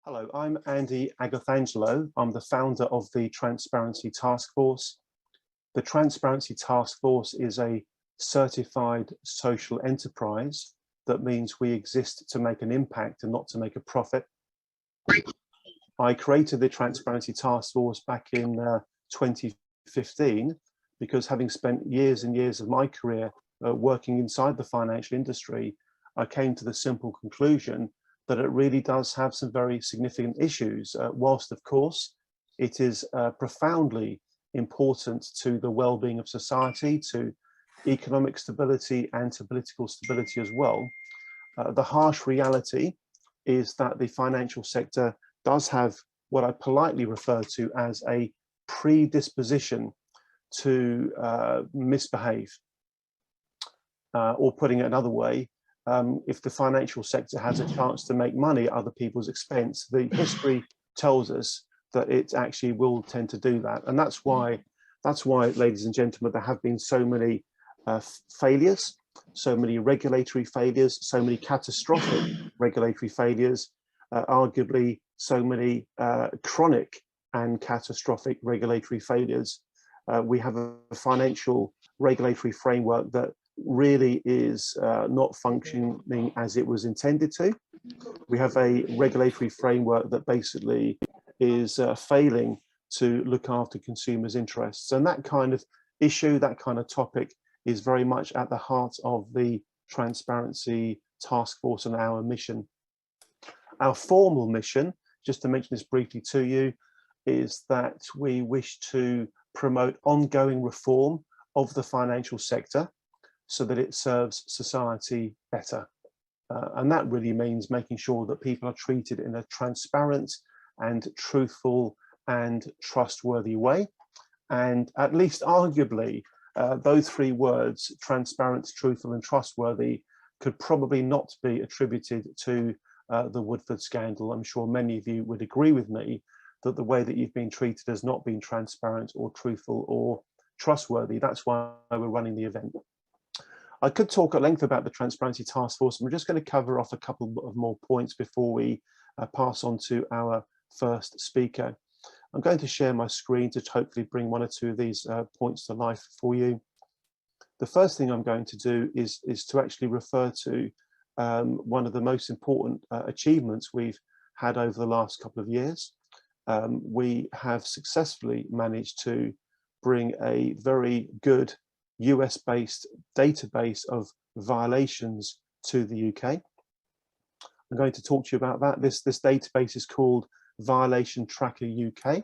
Hello, I'm Andy Agathangelo. I'm the founder of the Transparency Task Force. The Transparency Task Force is a certified social enterprise. That means we exist to make an impact and not to make a profit. I created the Transparency Task Force back in 2015 because, having spent years and years of my career working inside the financial industry, I came to the simple conclusion that it really does have some very significant issues, whilst of course it is profoundly important to the well-being of society, to economic stability and to political stability as well. The harsh reality is that the financial sector does have what I politely refer to as a predisposition to misbehave. Or putting it another way, if the financial sector has a chance to make money at other people's expense, the history tells us that it actually will tend to do that. And that's why, ladies and gentlemen, there have been so many failures, so many regulatory failures, so many catastrophic regulatory failures, arguably so many chronic and catastrophic regulatory failures. We have a financial regulatory framework that really is not functioning as it was intended to. We have a regulatory framework that basically is failing to look after consumers' interests. And that kind of issue, that kind of topic is very much at the heart of the Transparency Task Force and our mission. Our formal mission, just to mention this briefly to you, is that we wish to promote ongoing reform of the financial sector so that it serves society better. And that really means making sure that people are treated in a transparent and truthful and trustworthy way. And at least arguably, those three words, transparent, truthful and trustworthy, could probably not be attributed to the Woodford Scandal. I'm sure many of you would agree with me that the way that you've been treated has not been transparent or truthful or trustworthy. That's why we're running the event. I could talk at length about the Transparency Task Force, and we're just going to cover off a couple of more points before we pass on to our first speaker. I'm going to share my screen to hopefully bring one or two of these points to life for you. The first thing I'm going to do is to actually refer to one of the most important achievements we've had over the last couple of years. We have successfully managed to bring a very good US-based database of violations to the UK. I'm going to talk to you about that. This database is called Violation Tracker UK,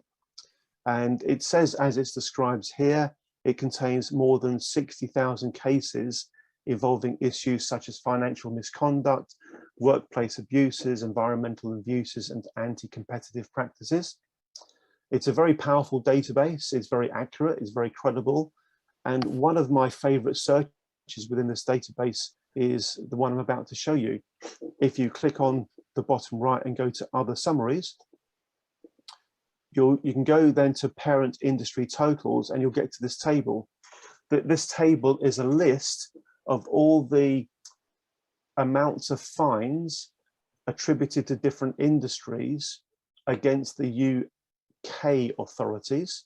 and it says, as it describes here, it contains more than 60,000 cases involving issues such as financial misconduct, workplace abuses, environmental abuses, and anti-competitive practices. It's a very powerful database. It's very accurate. It's very credible. And one of my favorite searches within this database is the one I'm about to show you. If you click on the bottom right and go to other summaries, you can go then to parent industry totals, and you'll get to this table. This table is a list of all the amounts of fines attributed to different industries against the UK authorities,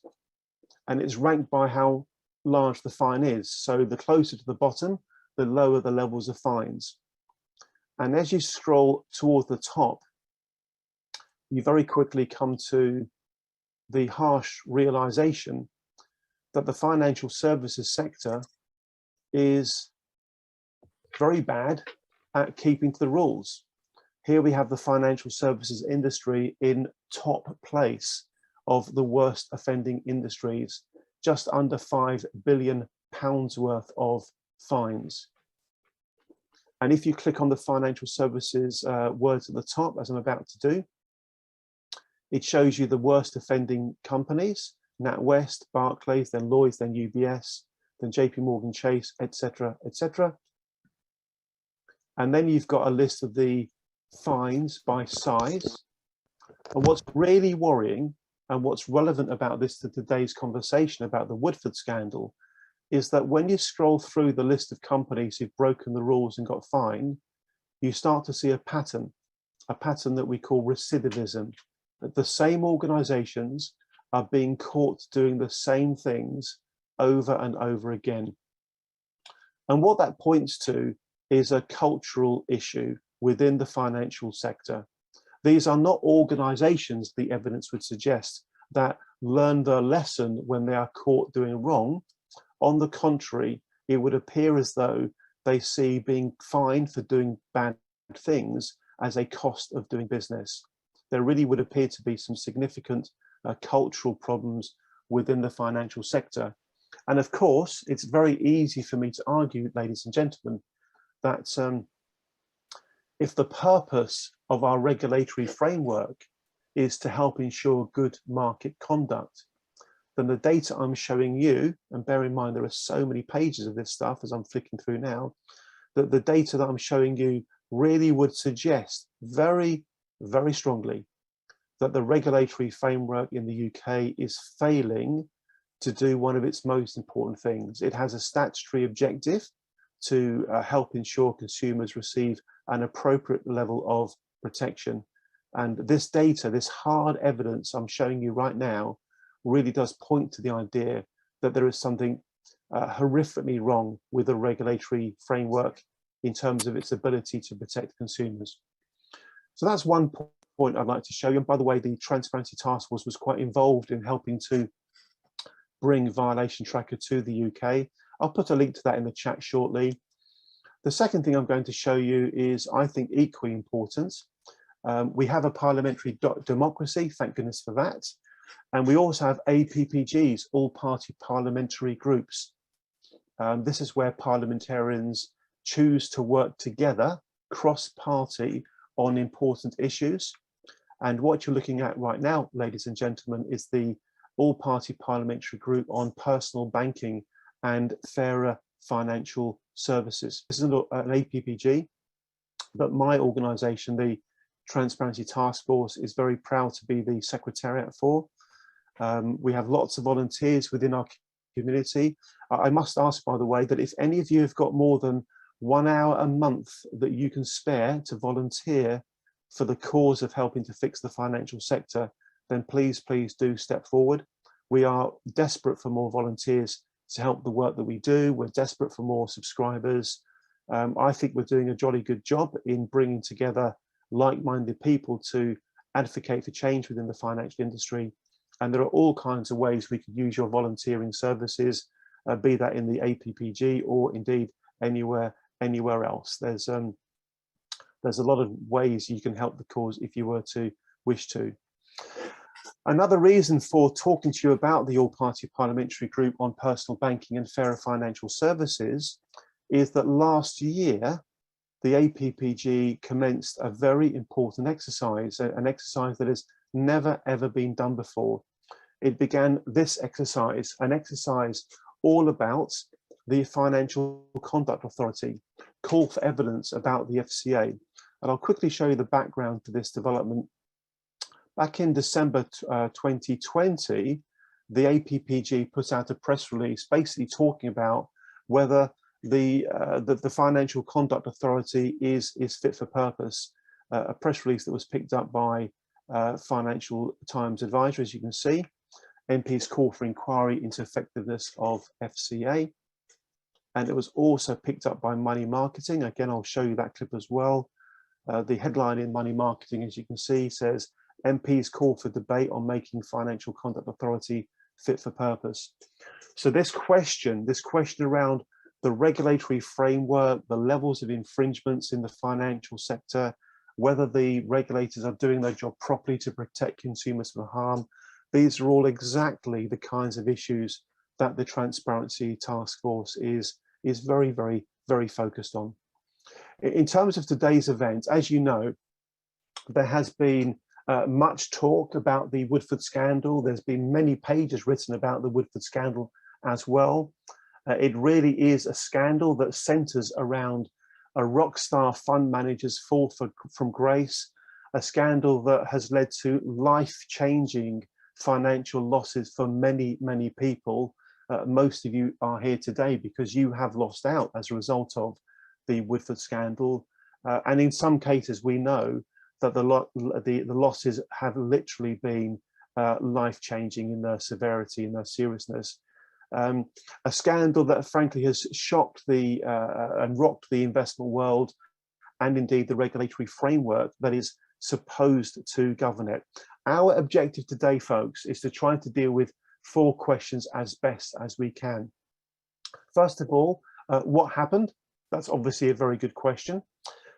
and it's ranked by how large the fine is. So the closer to the bottom, the lower the levels of fines. And as you scroll towards the top, you very quickly come to the harsh realization that the financial services sector is very bad at keeping to the rules. Here we have the financial services industry in top place of the worst offending industries, just under £5 billion worth of fines. And if you click on the financial services words at the top, as I'm about to do, it shows you the worst offending companies: NatWest, Barclays, then Lloyds, then UBS, then JP Morgan Chase, etc., etc. And then you've got a list of the fines by size. And what's really worrying, and what's relevant about this to today's conversation about the Woodford Scandal, is that when you scroll through the list of companies who've broken the rules and got fined, you start to see a pattern. a pattern that we call recidivism, that the same organizations are being caught doing the same things over and over again. And what that points to is a cultural issue within the financial sector. These are not organizations, the evidence would suggest, that learn their lesson when they are caught doing wrong. On the contrary, it would appear as though they see being fined for doing bad things as a cost of doing business. There really would appear to be some significant cultural problems within the financial sector. And of course, it's very easy for me to argue, ladies and gentlemen, that if the purpose of our regulatory framework is to help ensure good market conduct, then the data I'm showing you, and bear in mind there are so many pages of this stuff as I'm flicking through now, that the data that I'm showing you really would suggest very, very strongly that the regulatory framework in the UK is failing to do one of its most important things. It has a statutory objective to help ensure consumers receive an appropriate level of protection. And this data, this hard evidence I'm showing you right now, really does point to the idea that there is something horrifically wrong with the regulatory framework in terms of its ability to protect consumers. So that's one point I'd like to show you. And by the way, the Transparency Task Force was quite involved in helping to bring Violation Tracker to the UK. I'll put a link to that in the chat shortly. The second thing I'm going to show you is, I think, equally important. We have a parliamentary democracy, thank goodness for that. And we also have APPGs, all-party parliamentary groups. This is where parliamentarians choose to work together, cross-party, on important issues. And what you're looking at right now, ladies and gentlemen, is the all-party parliamentary group on personal banking and fairer financial services. This is an APPG, but my organisation, the Transparency Task Force, is very proud to be the secretariat for. We have lots of volunteers within our community. I must ask, by the way, that if any of you have got more than 1 hour a month that you can spare to volunteer for the cause of helping to fix the financial sector, then please do step forward. We are desperate for more volunteers to help the work that we do. We're desperate for more subscribers. I think we're doing a jolly good job in bringing together like-minded people to advocate for change within the financial industry. And there are all kinds of ways we could use your volunteering services, be that in the APPG or indeed anywhere else. There's a lot of ways you can help the cause if you were to wish to. Another reason for talking to you about the all-party parliamentary group on personal banking and fairer financial services is that last year the APPG commenced a very important exercise, an exercise that has never ever been done before. It began this exercise, an exercise all about the Financial Conduct Authority, call for evidence about the FCA. And I'll quickly show you the background to this development. Back in December 2020, the APPG put out a press release basically talking about whether the Financial Conduct Authority is fit for purpose. A press release that was picked up by Financial Times Advisor, as you can see. MP's call for inquiry into effectiveness of FCA. And it was also picked up by Money Marketing. Again, I'll show you that clip as well. The headline in Money Marketing, as you can see, says, MP's call for debate on making Financial Conduct Authority fit for purpose. So this question around the regulatory framework, the levels of infringements in the financial sector, whether the regulators are doing their job properly to protect consumers from harm, these are all exactly the kinds of issues that the Transparency Task Force is very, very, very focused on. In terms of today's event, as you know, there has been much talk about the Woodford Scandal. There's been many pages written about the Woodford Scandal as well. It really is a scandal that centres around a rock star fund manager's fall from grace, a scandal that has led to life-changing financial losses for many, many people. Most of you are here today because you have lost out as a result of the Woodford Scandal. And in some cases, we know that the losses have literally been life-changing in their severity and their seriousness. A scandal that frankly has shocked and rocked the investment world, and indeed the regulatory framework that is supposed to govern it. Our objective today, folks, is to try to deal with 4 questions as best as we can. First of all, what happened? That's obviously a very good question.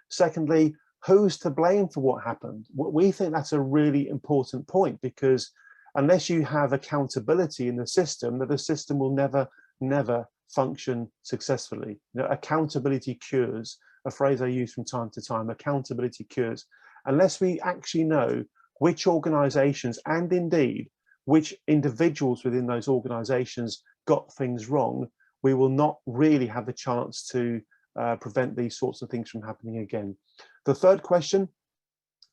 Secondly, who's to blame for what happened? We think that's a really important point, because unless you have accountability in the system, that the system will never function successfully. You know, accountability cures, a phrase I use from time to time, accountability cures. Unless we actually know which organizations and indeed which individuals within those organizations got things wrong, we will not really have the chance to prevent these sorts of things from happening again. The third question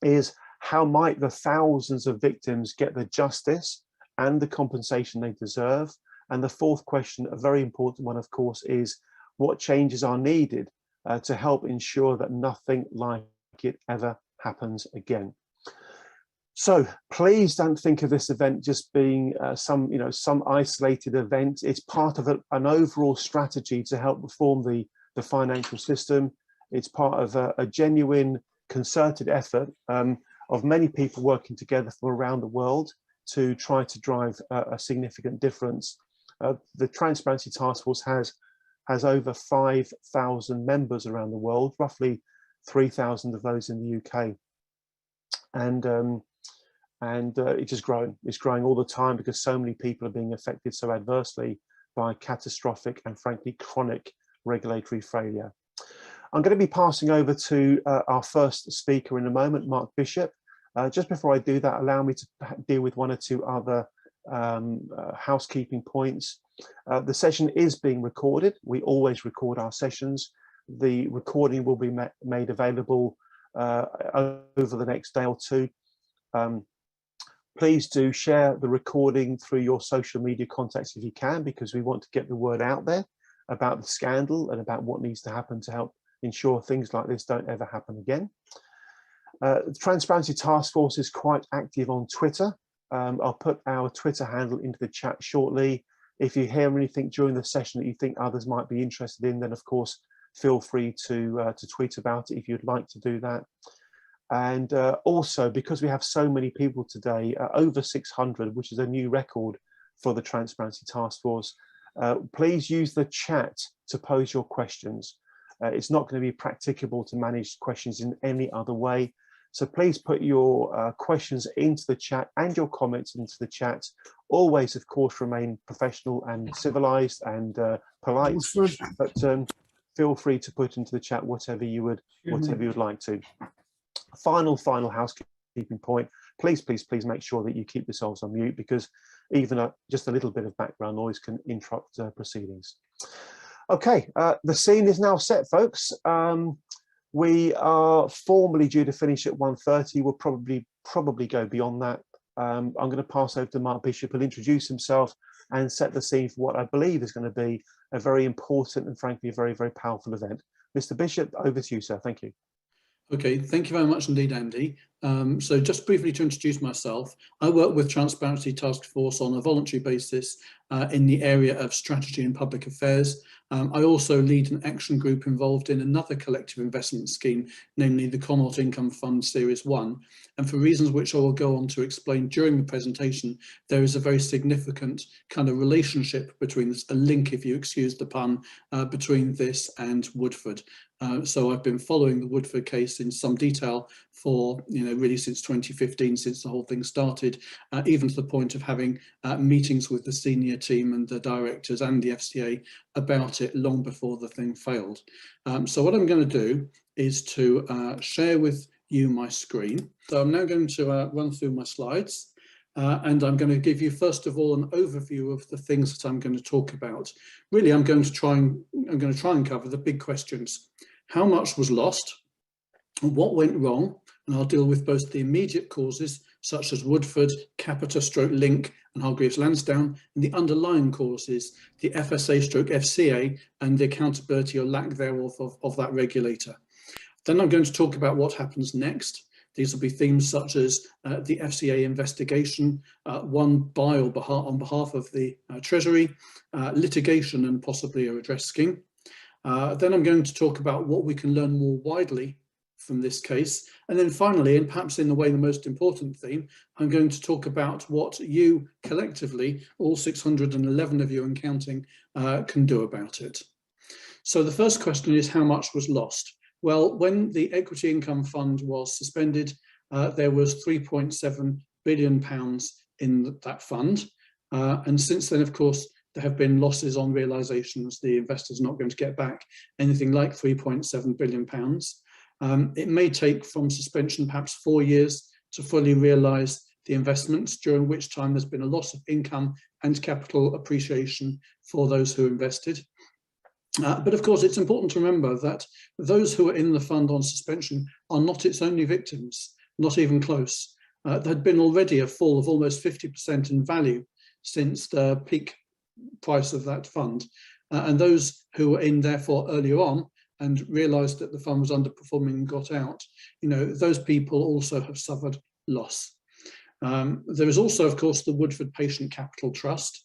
is, how might the thousands of victims get the justice and the compensation they deserve? And the fourth question, a very important one, of course, is what changes are needed to help ensure that nothing like it ever happens again. So please don't think of this event just being some isolated event. It's part of an overall strategy to help reform the financial system. It's part of a genuine concerted effort of many people working together from around the world to try to drive a significant difference. The Transparency Task Force has over 5,000 members around the world, roughly 3,000 of those in the UK. And it is growing. It's growing all the time because so many people are being affected so adversely by catastrophic and frankly chronic regulatory failure. I'm going to be passing over to our first speaker in a moment, Mark Bishop. Just before I do that, allow me to deal with 1 or 2 other housekeeping points. The session is being recorded. We always record our sessions. The recording will be made available over the next day or 2. Please do share the recording through your social media contacts if you can, because we want to get the word out there about the scandal and about what needs to happen to help ensure things like this don't ever happen again. The Transparency Task Force is quite active on Twitter. I'll put our Twitter handle into the chat shortly. If you hear anything during the session that you think others might be interested in, then of course feel free to tweet about it if you'd like to do that. And also, because we have so many people today, over 600, which is a new record for the Transparency Task Force, please use the chat to pose your questions. It's not going to be practicable to manage questions in any other way. So please put your questions into the chat and your comments into the chat. Always, of course, remain professional and civilized and polite, but feel free to put into the chat whatever you would like to. Final housekeeping point. Please make sure that you keep yourselves on mute, because even just a little bit of background noise can interrupt proceedings. Okay, the scene is now set, folks. We are formally due to finish at 1:30. We'll probably go beyond that. I'm going to pass over to Mark Bishop, who'll introduce himself and set the scene for what I believe is going to be a very important and frankly a very, very powerful event. Mr. Bishop, over to you, sir. Thank you. Okay, thank you very much indeed, Andy. So just briefly to introduce myself, I work with Transparency Task Force on a voluntary basis in the area of strategy and public affairs. I also lead an action group involved in another collective investment scheme, namely the Connaught Income Fund Series 1. And for reasons which I will go on to explain during the presentation, there is a very significant kind of relationship between this, a link, if you excuse the pun, between this and Woodford. So I've been following the Woodford case in some detail for, really since 2015, since the whole thing started, even to the point of having meetings with the senior team and the directors and the FCA about it long before the thing failed. So what I'm going to do is to share with you my screen. So I'm now going to run through my slides. And I'm going to give you, first of all, an overview of the things that I'm going to talk about. Really, I'm going to try and cover the big questions. How much was lost? What went wrong? And I'll deal with both the immediate causes, such as Woodford, Capita/Link and Hargreaves Lansdown, and the underlying causes, the FSA/FCA, and the accountability or lack thereof of that regulator. Then I'm going to talk about what happens next, These will be themes such as the FCA investigation, won by or on behalf of the Treasury, litigation and possibly a redress scheme. Then I'm going to talk about what we can learn more widely from this case. And then finally, and perhaps in a way the most important theme, I'm going to talk about what you collectively, all 611 of you and counting, can do about it. So the first question is, how much was lost? Well, when the Equity Income Fund was suspended, there was £3.7 billion in that fund. And since then, of course, there have been losses on realisations. The investor's not going to get back anything like £3.7 billion. It may take from suspension perhaps 4 years to fully realise the investments, during which time there's been a loss of income and capital appreciation for those who invested. But of course, it's important to remember that those who are in the fund on suspension are not its only victims, not even close. There had been already a fall of almost 50% in value since the peak price of that fund. And those who were in therefore earlier on and realised that the fund was underperforming and got out, those people also have suffered loss. There is also, of course, the Woodford Patient Capital Trust.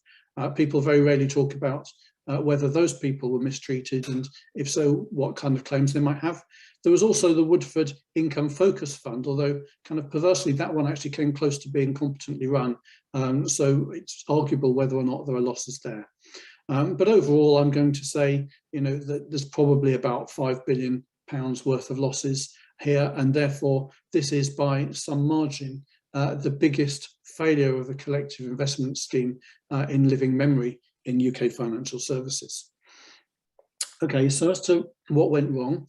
People very rarely talk about whether those people were mistreated, and if so, what kind of claims they might have. There was also the Woodford Income Focus Fund, although kind of perversely that one actually came close to being competently run. So it's arguable whether or not there are losses there. But overall, I'm going to say, that there's probably about £5 billion worth of losses here, and therefore this is by some margin the biggest failure of a collective investment scheme in living memory in UK financial services. Okay, so as to what went wrong,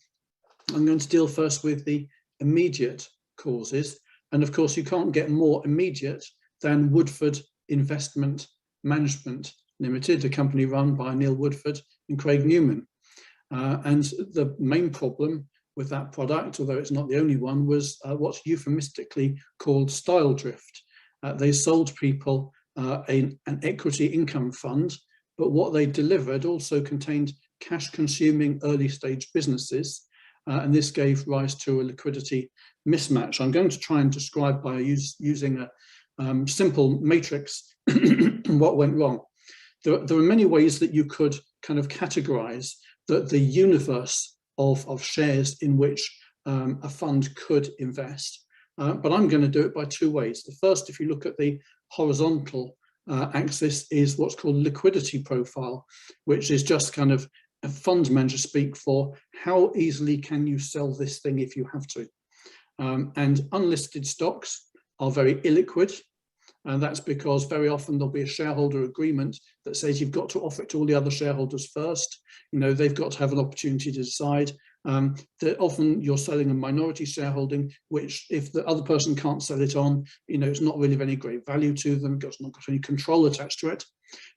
I'm going to deal first with the immediate causes. And of course, you can't get more immediate than Woodford Investment Management Limited, a company run by Neil Woodford and Craig Newman. And the main problem with that product, although it's not the only one, was what's euphemistically called style drift. They sold people an equity income fund, but what they delivered also contained cash-consuming early-stage businesses, and this gave rise to a liquidity mismatch. I'm going to try and describe by using a simple matrix what went wrong. There are many ways that you could kind of categorize the universe of shares in which a fund could invest, but I'm going to do it by two ways. The first, if you look at the horizontal axis, is what's called liquidity profile, which is just kind of a fund manager speak for how easily can you sell this thing if you have to. And unlisted stocks are very illiquid, and that's because very often there'll be a shareholder agreement that says you've got to offer it to all the other shareholders first. They've got to have an opportunity to decide. That often you're selling a minority shareholding, which if the other person can't sell it on, it's not really of any great value to them, it's not got any control attached to it.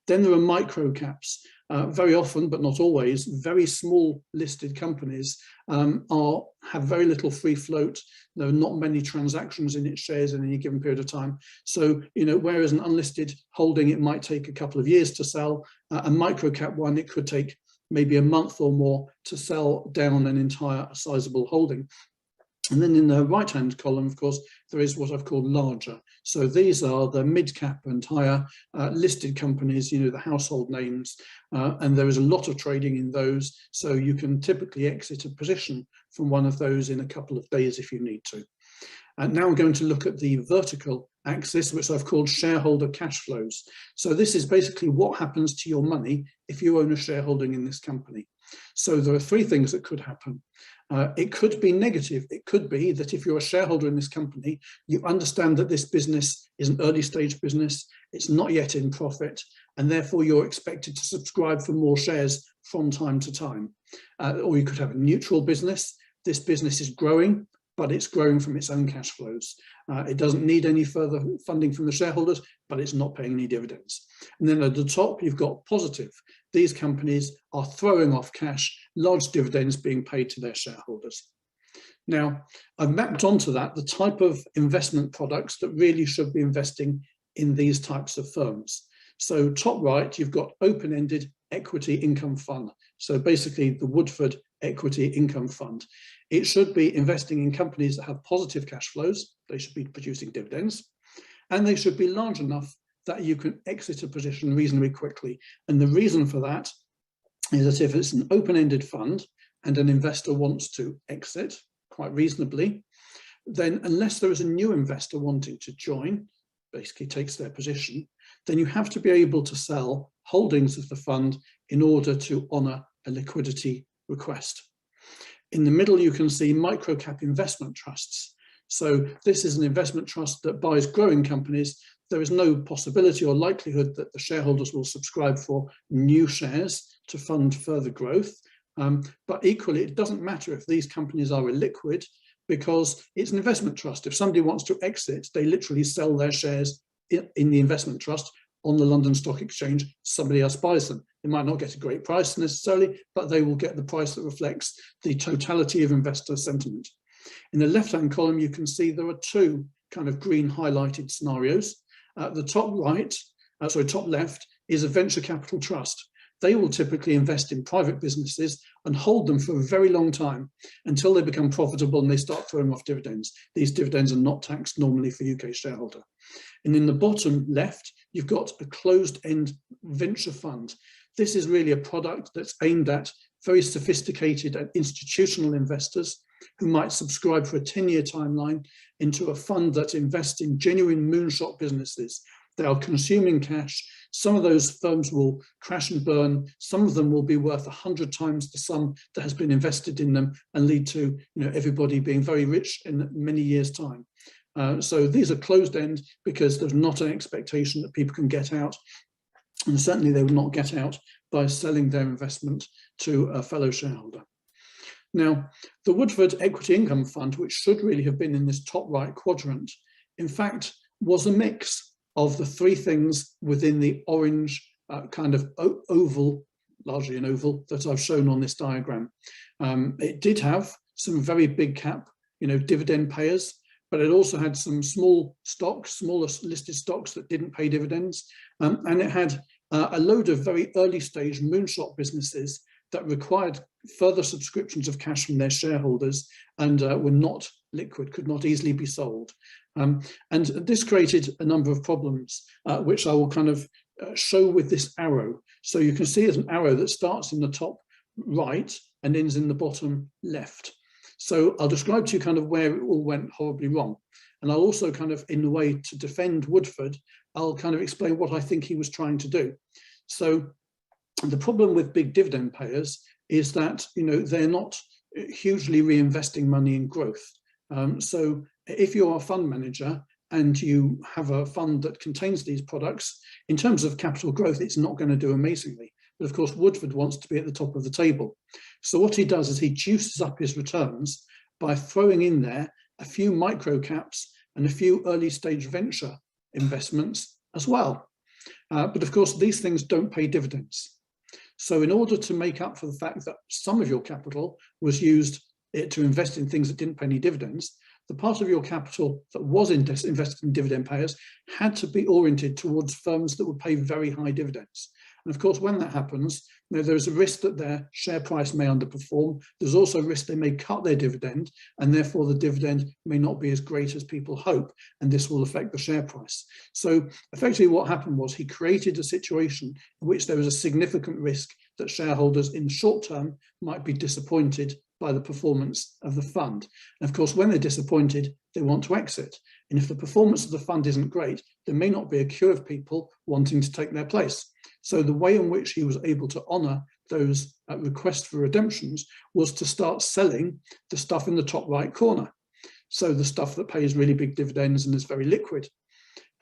Then there are micro caps. Very often, but not always, very small listed companies have very little free float. There are not many transactions in its shares in any given period of time. So, whereas an unlisted holding, it might take a couple of years to sell, a micro cap one, it could take maybe a month or more to sell down an entire sizable holding. And then in the right-hand column, of course, there is what I've called larger. So these are the mid-cap and higher listed companies, the household names, and there is a lot of trading in those. So you can typically exit a position from one of those in a couple of days if you need to. And now I'm going to look at the vertical axis, which I've called shareholder cash flows. So this is basically what happens to your money if you own a shareholding in this company. So there are three things that could happen. It could be negative. It could be that if you're a shareholder in this company, you understand that this business is an early stage business, it's not yet in profit, and therefore you're expected to subscribe for more shares from time to time. Or you could have a neutral business. This business is growing, but it's growing from its own cash flows. It doesn't need any further funding from the shareholders, but it's not paying any dividends. And then at the top, you've got positive. These companies are throwing off cash, large dividends being paid to their shareholders. Now, I've mapped onto that the type of investment products that really should be investing in these types of firms. So top right, you've got open-ended equity income fund. So basically the Woodford equity income fund. It should be investing in companies that have positive cash flows. They should be producing dividends, and they should be large enough that you can exit a position reasonably quickly. And the reason for that is that if it's an open-ended fund and an investor wants to exit quite reasonably, then unless there is a new investor wanting to join, basically takes their position, then you have to be able to sell holdings of the fund in order to honour a liquidity request. In the middle, you can see micro-cap investment trusts. So this is an investment trust that buys growing companies. There is no possibility or likelihood that the shareholders will subscribe for new shares to fund further growth. But equally, it doesn't matter if these companies are illiquid, because it's an investment trust. If somebody wants to exit, they literally sell their shares in the investment trust on the London Stock Exchange. Somebody else buys them. They might not get a great price necessarily, but they will get the price that reflects the totality of investor sentiment. In the left-hand column, you can see there are two kind of green highlighted scenarios. The top left is a venture capital trust. They will typically invest in private businesses and hold them for a very long time until they become profitable and they start throwing off dividends. These dividends are not taxed normally for UK shareholder. And in the bottom left, you've got a closed-end venture fund. This is really a product that's aimed at very sophisticated and institutional investors who might subscribe for a 10-year timeline into a fund that invests in genuine moonshot businesses. They are consuming cash. Some of those firms will crash and burn. Some of them will be worth 100 times the sum that has been invested in them and lead to everybody being very rich in many years' time. So these are closed end because there's not an expectation that people can get out. And certainly they will not get out by selling their investment to a fellow shareholder. Now, the Woodford Equity Income Fund, which should really have been in this top right quadrant, in fact, was a mix of the three things within the orange kind of oval, largely an oval, that I've shown on this diagram. It did have some very big cap, dividend payers, but it also had some small stocks, smaller listed stocks that didn't pay dividends. And it had a load of very early stage moonshot businesses that required further subscriptions of cash from their shareholders and were not liquid, could not easily be sold. And this created a number of problems, which I will kind of show with this arrow. So you can see there's an arrow that starts in the top right and ends in the bottom left. So I'll describe to you kind of where it all went horribly wrong. And I'll also kind of, in a way to defend Woodford, I'll kind of explain what I think he was trying to do. So the problem with big dividend payers is that, they're not hugely reinvesting money in growth. So if you're a fund manager and you have a fund that contains these products, in terms of capital growth, it's not going to do amazingly. But of course, Woodford wants to be at the top of the table. So what he does is he juices up his returns by throwing in there a few micro caps and a few early stage venture investments as well. But of course, these things don't pay dividends. So in order to make up for the fact that some of your capital was used to invest in things that didn't pay any dividends, the part of your capital that was invested in dividend payers had to be oriented towards firms that would pay very high dividends. And of course, when that happens, there's a risk that their share price may underperform. There's also a risk they may cut their dividend, and therefore the dividend may not be as great as people hope, and this will affect the share price. So effectively what happened was he created a situation in which there was a significant risk that shareholders in the short term might be disappointed by the performance of the fund. And of course, when they're disappointed, they want to exit. And if the performance of the fund isn't great, there may not be a queue of people wanting to take their place. So the way in which he was able to honour those requests for redemptions was to start selling the stuff in the top right corner. So the stuff that pays really big dividends and is very liquid.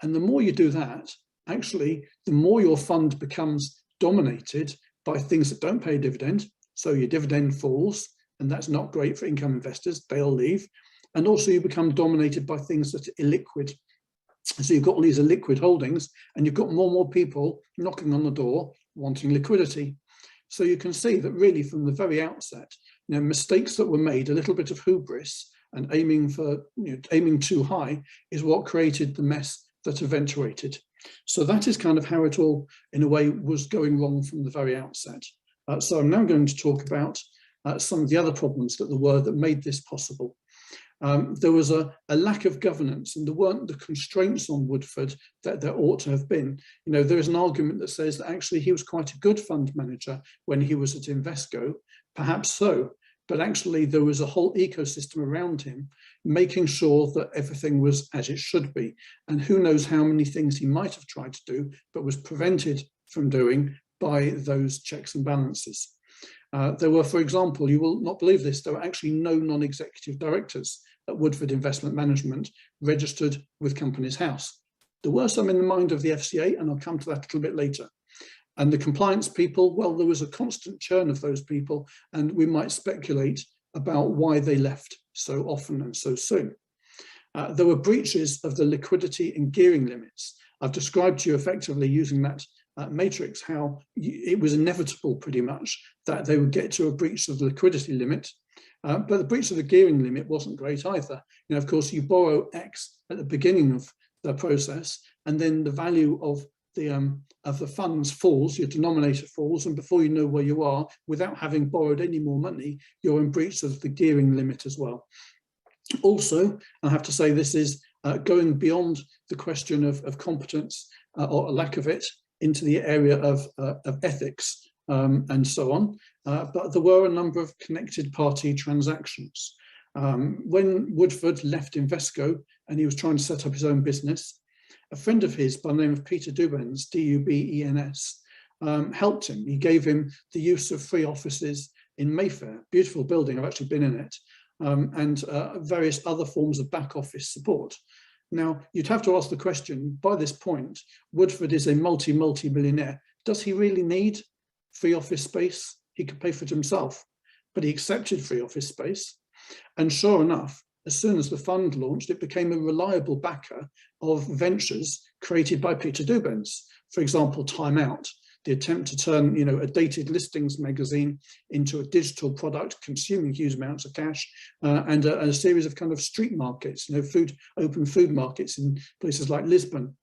And the more you do that, actually, the more your fund becomes dominated by things that don't pay a dividend. So your dividend falls, and that's not great for income investors, they'll leave. And also you become dominated by things that are illiquid. So you've got all these illiquid holdings, and you've got more and more people knocking on the door wanting liquidity. So you can see that really from the very outset, mistakes that were made, a little bit of hubris and aiming too high is what created the mess that eventuated. So that is kind of how it all, in a way, was going wrong from the very outset. So I'm now going to talk about some of the other problems that there were that made this possible. There was a lack of governance, and there weren't the constraints on Woodford that there ought to have been. You know, there is an argument that says that actually he was quite a good fund manager when he was at Invesco, perhaps so, but actually there was a whole ecosystem around him making sure that everything was as it should be. And who knows how many things he might have tried to do, but was prevented from doing by those checks and balances. There were, for example, you will not believe this, there were actually no non-executive directors at Woodford Investment Management registered with Companies House. There were some in the mind of the FCA, and I'll come to that a little bit later. And the compliance people, well, there was a constant churn of those people, and we might speculate about why they left so often and so soon. There were breaches of the liquidity and gearing limits. I've described to you effectively using that matrix how it was inevitable pretty much that they would get to a breach of the liquidity limit, but the breach of the gearing limit wasn't great either. You know, of course, you borrow X at the beginning of the process, and then the value of the funds falls, your denominator falls, and before you know where you are, without having borrowed any more money, you're in breach of the gearing limit as well. Also, I have to say this is going beyond the question of competence or a lack of it into the area of ethics and so on. But there were a number of connected party transactions. When Woodford left Invesco and he was trying to set up his own business, a friend of his by the name of Peter Dubens, D-U-B-E-N-S, helped him. He gave him the use of free offices in Mayfair, beautiful building, I've actually been in it, and various other forms of back office support. Now, you'd have to ask the question, by this point, Woodford is a multi-millionaire. Does he really need free office space? He could pay for it himself, but he accepted free office space. And sure enough, as soon as the fund launched, it became a reliable backer of ventures created by Peter Dubens. For example, Time Out, the attempt to turn, you know, a dated listings magazine into a digital product, consuming huge amounts of cash, and a series of kind of street markets, you know, open food markets in places like Lisbon.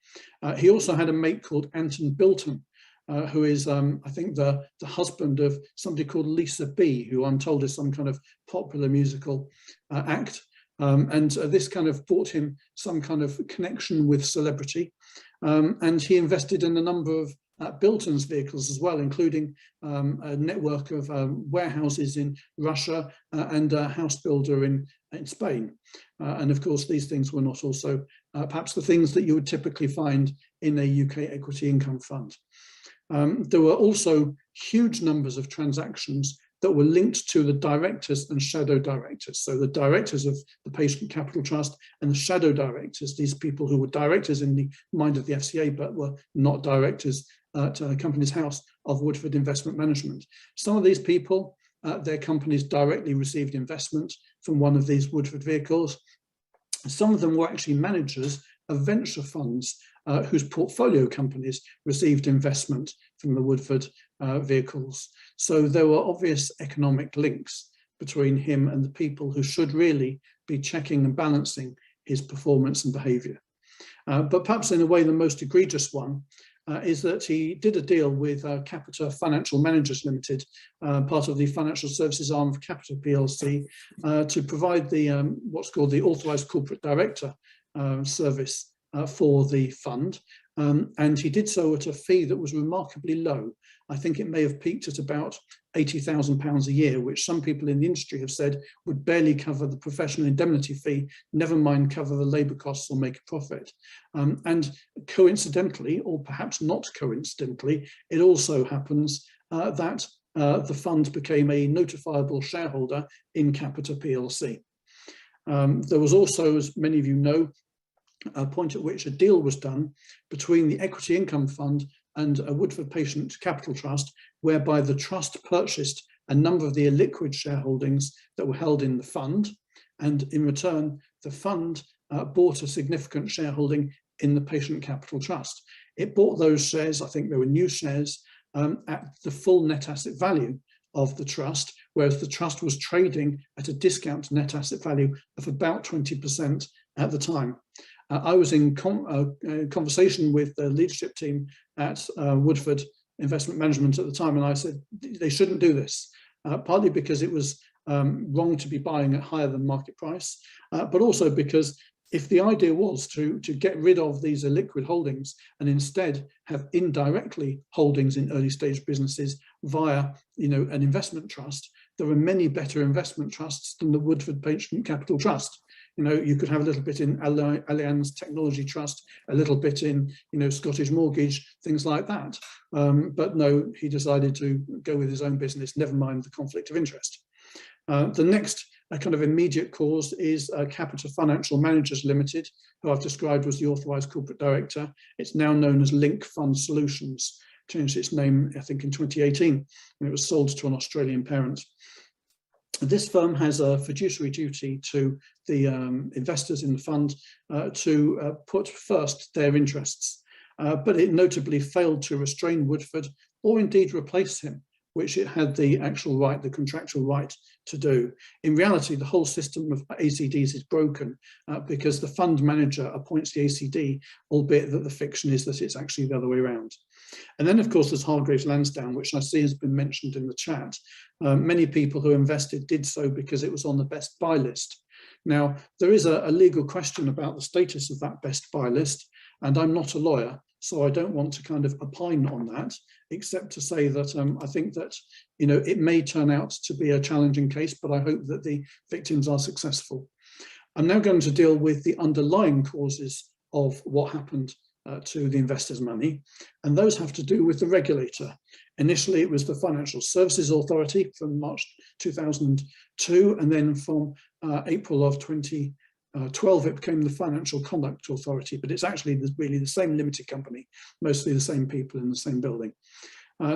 He also had a mate called Anton Bilton, who is, I think, the husband of somebody called Lisa B, who I'm told is some kind of popular musical act. And this kind of brought him some kind of connection with celebrity. And he invested in a number of Bilton's vehicles as well, including a network of warehouses in Russia and a house builder in Spain. And of course, these things were not also perhaps the things that you would typically find in a UK equity income fund. There were also huge numbers of transactions that were linked to the directors and shadow directors. So the directors of the Patient Capital Trust and the shadow directors, these people who were directors in the mind of the FCA, but were not directors at Companies House of Woodford Investment Management. Some of these people, their companies directly received investment from one of these Woodford vehicles. Some of them were actually managers of venture funds whose portfolio companies received investment from the Woodford vehicles. So there were obvious economic links between him and the people who should really be checking and balancing his performance and behaviour. But perhaps in a way the most egregious one is that he did a deal with Capita Financial Managers Limited, part of the financial services arm of Capita PLC, to provide the what's called the authorised corporate director service for the fund. And he did so at a fee that was remarkably low. I think it may have peaked at about £80,000 a year, which some people in the industry have said would barely cover the professional indemnity fee, never mind cover the labour costs or make a profit. And coincidentally, or perhaps not coincidentally, it also happens that the fund became a notifiable shareholder in Capita PLC. There was also, as many of you know, a point at which a deal was done between the Equity Income Fund and a Woodford Patient Capital Trust, whereby the trust purchased a number of the illiquid shareholdings that were held in the fund, and in return, the fund bought a significant shareholding in the Patient Capital Trust. It bought those shares, I think there were new shares, at the full net asset value of the trust, whereas the trust was trading at a discount to net asset value of about 20% at the time. I was in conversation with the leadership team at Woodford Investment Management at the time, and I said, they shouldn't do this. partly because it was wrong to be buying at higher than market price, but also because if the idea was to get rid of these illiquid holdings and instead have indirectly holdings in early stage businesses via, an investment trust, there are many better investment trusts than the Woodford Pension Capital Trust. You could have a little bit in Allianz Technology Trust, a little bit in, Scottish Mortgage, things like that. But no, he decided to go with his own business, never mind the conflict of interest. The next kind of immediate cause is Capita Financial Managers Limited, who I've described as the authorised corporate director. It's now known as Link Fund Solutions, changed its name, I think, in 2018, when it was sold to an Australian parent. This firm has a fiduciary duty to the investors in the fund to put first their interests, but it notably failed to restrain Woodford or indeed replace him, which it had the actual right, the contractual right to do. In reality, the whole system of ACDs is broken because the fund manager appoints the ACD, albeit that the fiction is that it's actually the other way around. And then, of course, there's Hargreaves Lansdown, which I see has been mentioned in the chat. Many people who invested did so because it was on the best buy list. Now, there is a legal question about the status of that best buy list, and I'm not a lawyer, so I don't want to kind of opine on that, except to say that I think that, it may turn out to be a challenging case, but I hope that the victims are successful. I'm now going to deal with the underlying causes of what happened to the investors' money, and those have to do with the regulator. Initially, it was the Financial Services Authority from March 2002, and then from April of 2012, it became the Financial Conduct Authority, but it's actually really the same limited company, mostly the same people in the same building.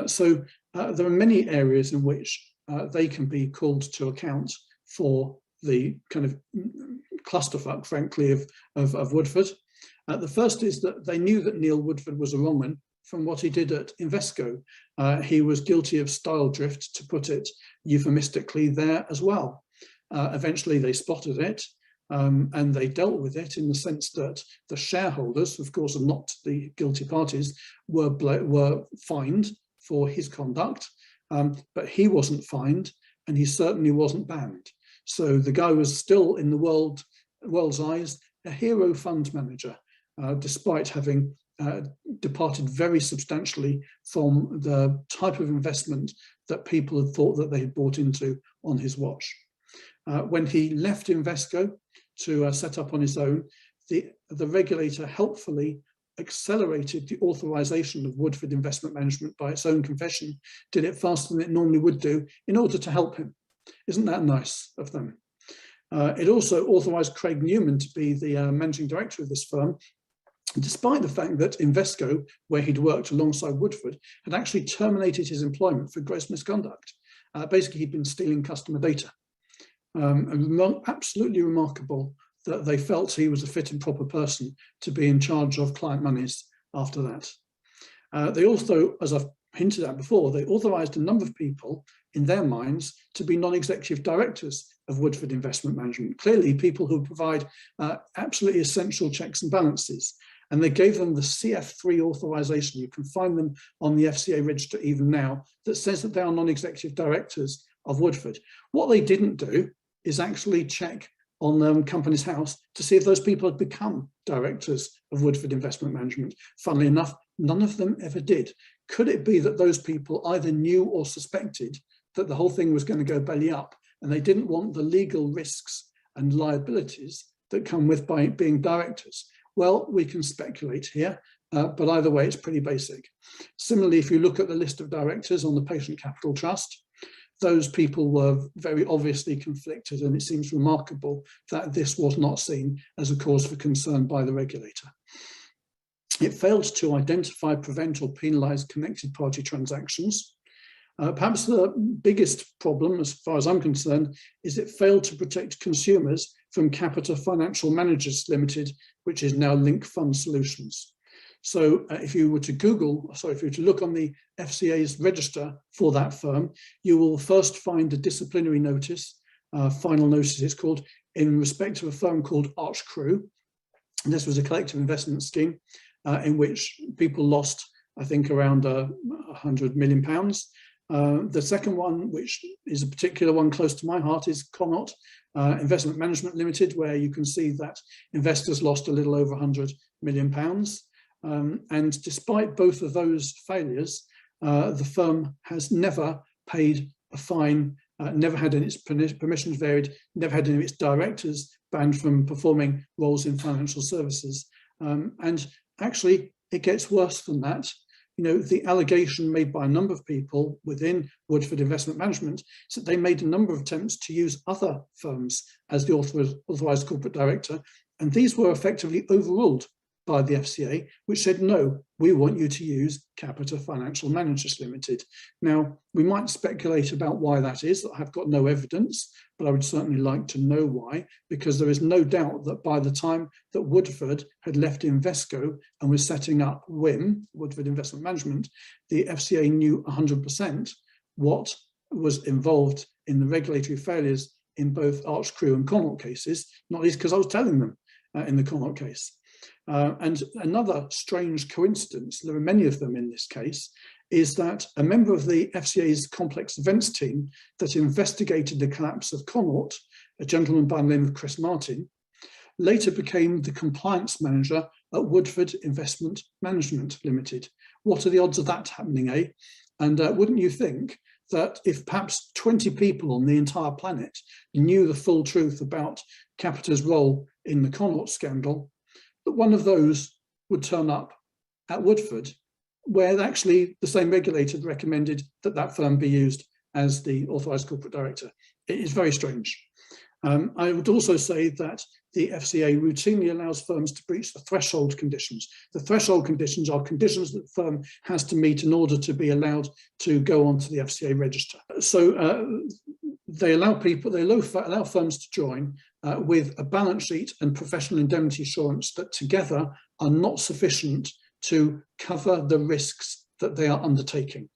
So there are many areas in which they can be called to account for the kind of clusterfuck, frankly, of Woodford. The first is that they knew that Neil Woodford was a wrongman from what he did at Invesco. He was guilty of style drift, to put it euphemistically, there as well. Eventually they spotted it and they dealt with it in the sense that the shareholders, of course, and not the guilty parties, were fined for his conduct, but he wasn't fined and he certainly wasn't banned. So the guy was still, in the world's eyes, a hero fund manager, despite having departed very substantially from the type of investment that people had thought that they had bought into on his watch. When he left Invesco to set up on his own, the regulator helpfully accelerated the authorization of Woodford Investment Management by its own confession, did it faster than it normally would do in order to help him. Isn't that nice of them? It also authorised Craig Newman to be the managing director of this firm, despite the fact that Invesco, where he'd worked alongside Woodford, had actually terminated his employment for gross misconduct. Basically, he'd been stealing customer data. Absolutely remarkable that they felt he was a fit and proper person to be in charge of client monies after that. They also, as I've hinted at before, they authorised a number of people in their minds to be non-executive directors of Woodford Investment Management, clearly people who provide absolutely essential checks and balances. And they gave them the CF3 authorisation. You can find them on the FCA register even now, that says that they are non-executive directors of Woodford. What they didn't do is actually check on Companies House to see if those people had become directors of Woodford Investment Management. Funnily enough, none of them ever did. Could it be that those people either knew or suspected that the whole thing was going to go belly up, and they didn't want the legal risks and liabilities that come with being directors? Well, we can speculate here, but either way, it's pretty basic. Similarly, if you look at the list of directors on the Patient Capital Trust, those people were very obviously conflicted, and it seems remarkable that this was not seen as a cause for concern by the regulator. It failed to identify, prevent, or penalise connected party transactions. Perhaps the biggest problem, as far as I'm concerned, is it failed to protect consumers from Capita Financial Managers Limited, which is now Link Fund Solutions. So if you were to look on the FCA's register for that firm, you will first find a disciplinary notice, final notice it's called, in respect of a firm called Arch Crew. And this was a collective investment scheme in which people lost, I think, around £100 million. The second one, which is a particular one close to my heart, is Connaught Investment Management Limited, where you can see that investors lost a little over £100 million. And despite both of those failures, the firm has never paid a fine, never had its permissions varied, never had any of its directors banned from performing roles in financial services. And actually, it gets worse than that. You know, the allegation made by a number of people within Woodford Investment Management is that they made a number of attempts to use other firms as the authorised corporate director, and these were effectively overruled by the FCA, which said, no, we want you to use Capita Financial Managers Limited. Now, we might speculate about why that is. I have got no evidence, but I would certainly like to know why, because there is no doubt that by the time that Woodford had left Invesco and was setting up WIM, Woodford Investment Management, the FCA knew 100% what was involved in the regulatory failures in both Archcrew and Connaught cases, not least because I was telling them in the Connaught case. And another strange coincidence, there are many of them in this case, is that a member of the FCA's complex events team that investigated the collapse of Connaught, a gentleman by the name of Chris Martin, later became the compliance manager at Woodford Investment Management Limited. What are the odds of that happening, eh? And wouldn't you think that if perhaps 20 people on the entire planet knew the full truth about Capita's role in the Connaught scandal, that one of those would turn up at Woodford, where actually the same regulator recommended that that firm be used as the authorised corporate director? It is very strange. I would also say that the FCA routinely allows firms to breach the threshold conditions. The threshold conditions are conditions that the firm has to meet in order to be allowed to go onto the FCA register. So they allow firms to join with a balance sheet and professional indemnity assurance that together are not sufficient to cover the risks that they are undertaking.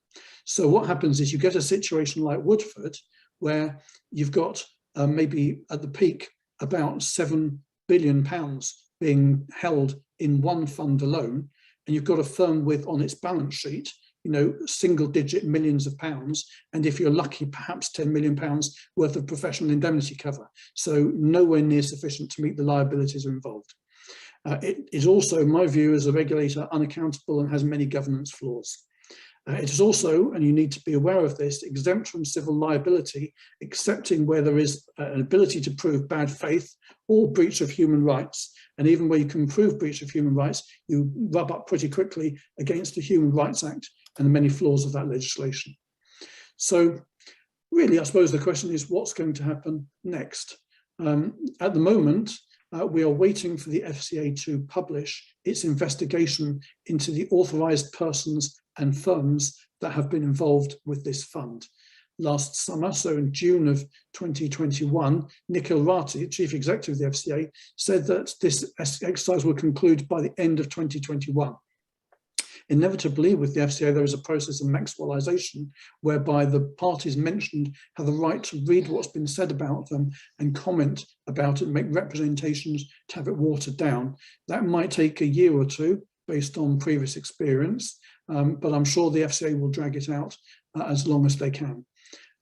So what happens is you get a situation like Woodford, where you've got maybe at the peak about £7 billion being held in one fund alone, and you've got a firm with on its balance sheet, you know, single-digit millions of pounds, and if you're lucky, perhaps £10 million worth of professional indemnity cover. So nowhere near sufficient to meet the liabilities involved. It is also, in my view, as a regulator, unaccountable and has many governance flaws. It is also, and you need to be aware of this, exempt from civil liability, excepting where there is an ability to prove bad faith or breach of human rights. And even where you can prove breach of human rights, you rub up pretty quickly against the Human Rights Act and the many flaws of that legislation. So really, I suppose the question is, what's going to happen next? At the moment, we are waiting for the FCA to publish its investigation into the authorised persons and firms that have been involved with this fund. Last summer, so in June of 2021, Nikhil Rathi, Chief Executive of the FCA, said that this exercise will conclude by the end of 2021. Inevitably, with the FCA, there is a process of maximalisation whereby the parties mentioned have the right to read what's been said about them and comment about it, make representations to have it watered down. That might take a year or two based on previous experience, but I'm sure the FCA will drag it out as long as they can.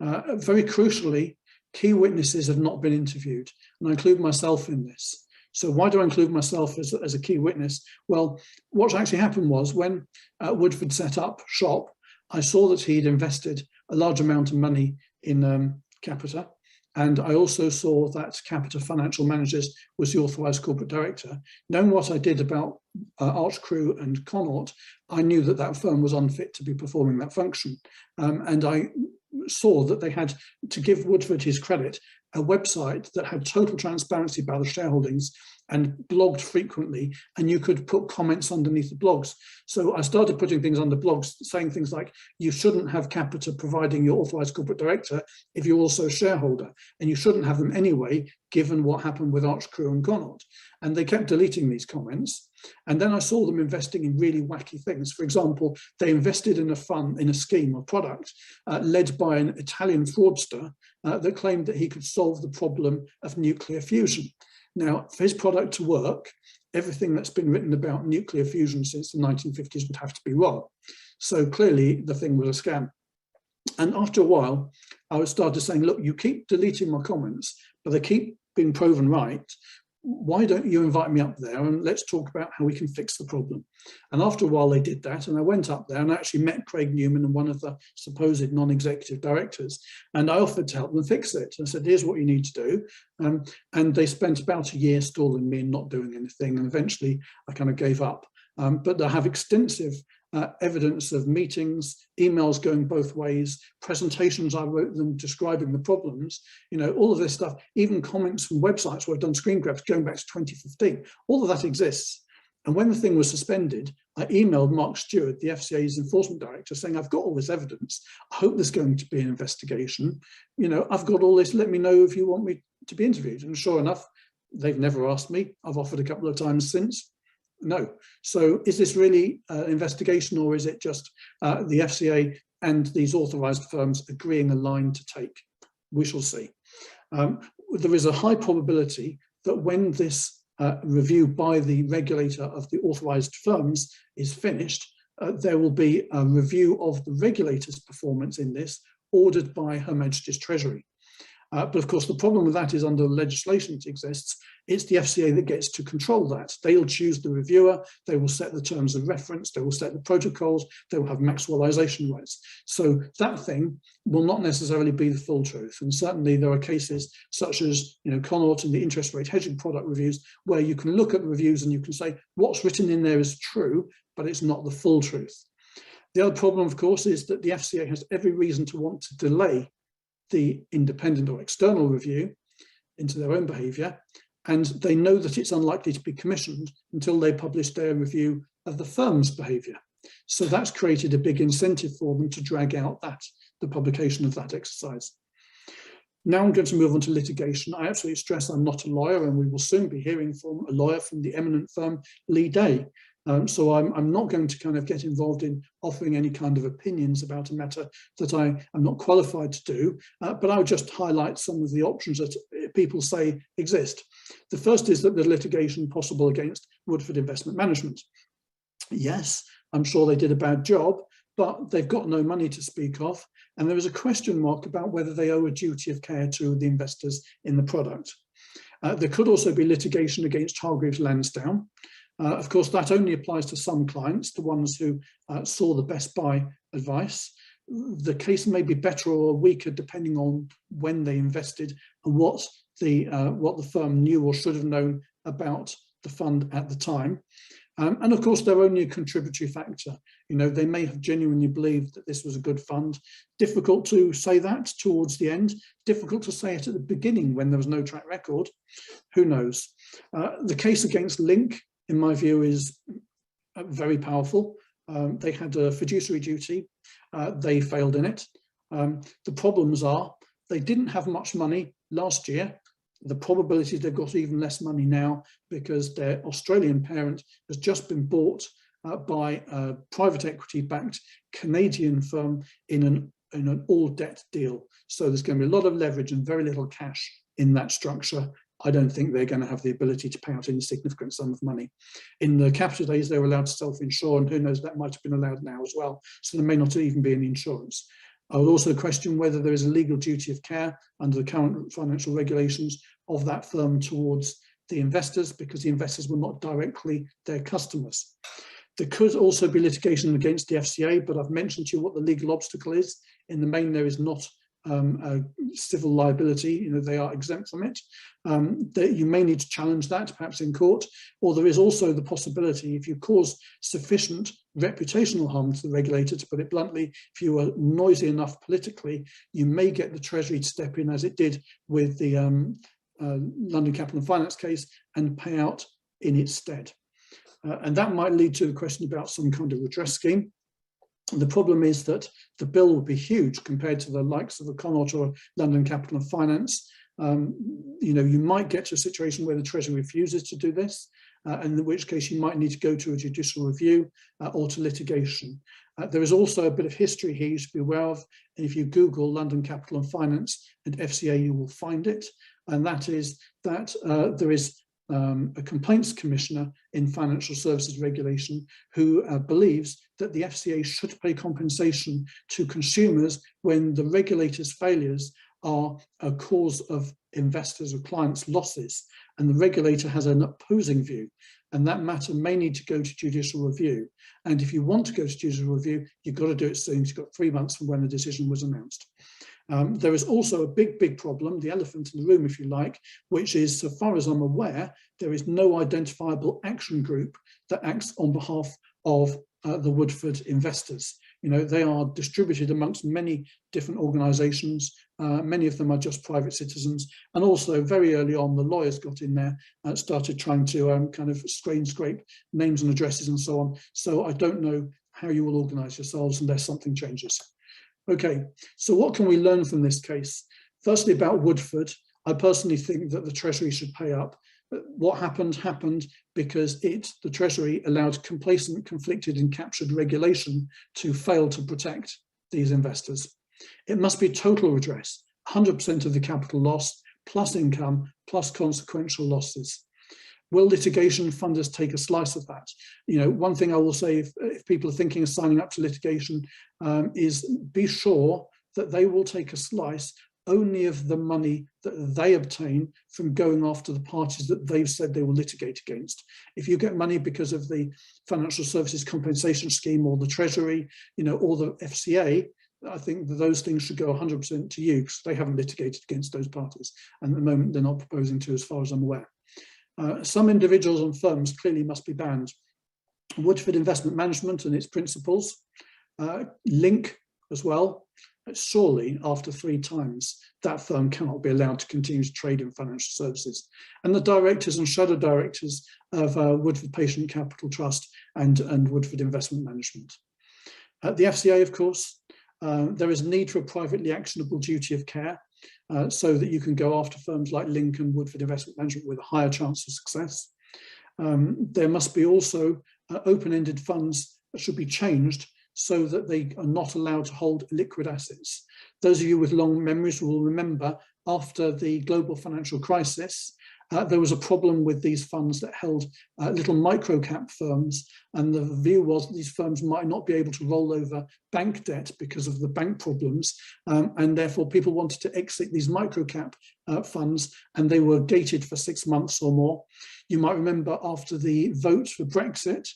Very crucially, key witnesses have not been interviewed, and I include myself in this. So why do I include myself as a key witness? Well, what actually happened was when Woodford set up shop, I saw that he'd invested a large amount of money in Capita, and I also saw that Capita Financial Managers was the authorised corporate director. Knowing what I did about Archcrew and Connaught, I knew that that firm was unfit to be performing that function. And I saw that they had, to give Woodford his credit, a website that had total transparency about the shareholdings and blogged frequently, and you could put comments underneath the blogs. So I started putting things under blogs, saying things like, you shouldn't have Capita providing your authorised corporate director if you're also a shareholder, and you shouldn't have them anyway, given what happened with Archcrew and Connaught. And they kept deleting these comments. And then I saw them investing in really wacky things. For example, they invested in a fund, in a scheme or product led by an Italian fraudster that claimed that he could solve the problem of nuclear fusion. Now, for his product to work, everything that's been written about nuclear fusion since the 1950s would have to be wrong. So clearly the thing was a scam. And after a while, I started saying, look, you keep deleting my comments, but they keep being proven right. Why don't you invite me up there and let's talk about how we can fix the problem? And after a while they did that, and I went up there and actually met Craig Newman and one of the supposed non-executive directors, and I offered to help them fix it. I said, here's what you need to do. And they spent about a year stalling me and not doing anything, and eventually I kind of gave up. But I have extensive evidence of meetings, emails going both ways, presentations I wrote them describing the problems, you know, all of this stuff, even comments from websites where I've done screen grabs going back to 2015, all of that exists. And when the thing was suspended, I emailed Mark Stewart, the FCA's enforcement director, saying, I've got all this evidence. I hope there's going to be an investigation. You know, I've got all this, let me know if you want me to be interviewed. And sure enough, they've never asked me. I've offered a couple of times since. No. So is this really an investigation, or is it just the FCA and these authorised firms agreeing a line to take? We shall see. There is a high probability that when this review by the regulator of the authorised firms is finished, there will be a review of the regulator's performance in this, ordered by Her Majesty's Treasury. But of course, the problem with that is under the legislation that exists, it's the FCA that gets to control that. They'll choose the reviewer, they will set the terms of reference, they will set the protocols, they will have maximalisation rights. So that thing will not necessarily be the full truth. And certainly there are cases such as, you know, Connaught and the interest rate hedging product reviews, where you can look at the reviews and you can say what's written in there is true, but it's not the full truth. The other problem, of course, is that the FCA has every reason to want to delay the independent or external review into their own behaviour, and they know that it's unlikely to be commissioned until they publish their review of the firm's behaviour. So that's created a big incentive for them to drag out the publication of that exercise. Now I'm going to move on to litigation. I absolutely stress I'm not a lawyer, and we will soon be hearing from a lawyer from the eminent firm Lee Day. So I'm not going to kind of get involved in offering any kind of opinions about a matter that I am not qualified to do, but I'll just highlight some of the options that people say exist. The first is that there's litigation possible against Woodford Investment Management. Yes, I'm sure they did a bad job, but they've got no money to speak of, and there is a question mark about whether they owe a duty of care to the investors in the product. There could also be litigation against Hargreaves Lansdown. Of course, that only applies to some clients, the ones who saw the best buy advice. The case may be better or weaker depending on when they invested and what the firm knew or should have known about the fund at the time. And of course, they're only a contributory factor. You know, they may have genuinely believed that this was a good fund. Difficult to say that towards the end. Difficult to say it at the beginning when there was no track record. Who knows? The case against Link, in my view, is very powerful. They had a fiduciary duty. They failed in it. The problems are they didn't have much money last year. The probability they've got even less money now because their Australian parent has just been bought by a private equity-backed Canadian firm in an all-debt deal. So there's going to be a lot of leverage and very little cash in that structure. I don't think they're going to have the ability to pay out any significant sum of money. In the capital days, they were allowed to self-insure, and who knows, that might have been allowed now as well. So there may not even be any insurance. I would also question whether there is a legal duty of care under the current financial regulations of that firm towards the investors, because the investors were not directly their customers. There could also be litigation against the FCA, but I've mentioned to you what the legal obstacle is. In the main, there is not a civil liability. You know, they are exempt from it. You may need to challenge that, perhaps in court, or there is also the possibility, if you cause sufficient reputational harm to the regulator, to put it bluntly, if you are noisy enough politically, you may get the Treasury to step in, as it did with the London Capital and Finance case, and pay out in its stead. And that might lead to the question about some kind of redress scheme. The problem is that the bill will be huge compared to the likes of a Connaught or London Capital and Finance. You know, you might get to a situation where the Treasury refuses to do this, and in which case you might need to go to a judicial review or to litigation. There is also a bit of history here you should be aware of, and if you Google London Capital and Finance and FCA, you will find it, and that is that there is a complaints commissioner in financial services regulation who believes that the FCA should pay compensation to consumers when the regulator's failures are a cause of investors or clients' losses, and the regulator has an opposing view, and that matter may need to go to judicial review. And if you want to go to judicial review, you've got to do it soon. You've got 3 months from when the decision was announced. There is also a big problem, the elephant in the room, if you like, which is, so far as I'm aware, there is no identifiable action group that acts on behalf of the Woodford investors. You know, they are distributed amongst many different organisations. Many of them are just private citizens, and also very early on, the lawyers got in there and started trying to kind of scrape names and addresses and so on. So I don't know how you will organise yourselves unless something changes. Okay, so what can we learn from this case? Firstly, about Woodford, I personally think that the Treasury should pay up. What happened because the Treasury allowed complacent, conflicted and captured regulation to fail to protect these investors. It must be total redress, 100% of the capital loss, plus income, plus consequential losses. Will litigation funders take a slice of that? You know, one thing I will say, if people are thinking of signing up to litigation, is be sure that they will take a slice only of the money that they obtain from going after the parties that they've said they will litigate against. If you get money because of the Financial Services Compensation Scheme or the Treasury, you know, or the FCA, I think that those things should go 100% to you, because they haven't litigated against those parties. And at the moment, they're not proposing to, as far as I'm aware. Some individuals and firms clearly must be banned. Woodford Investment Management and its principals, Link as well. Surely, after 3 times, that firm cannot be allowed to continue to trade in financial services. And the directors and shadow directors of Woodford Patient Capital Trust and Woodford Investment Management. At the FCA, of course, there is a need for a privately actionable duty of care, so that you can go after firms like Link and Woodford Investment Management with a higher chance of success. There must be also open-ended funds that should be changed so that they are not allowed to hold liquid assets. Those of you with long memories will remember, after the global financial crisis, there was a problem with these funds that held little micro-cap firms, and the view was that these firms might not be able to roll over bank debt because of the bank problems, and therefore people wanted to exit these micro-cap funds, and they were gated for 6 months or more. You might remember, after the vote for Brexit,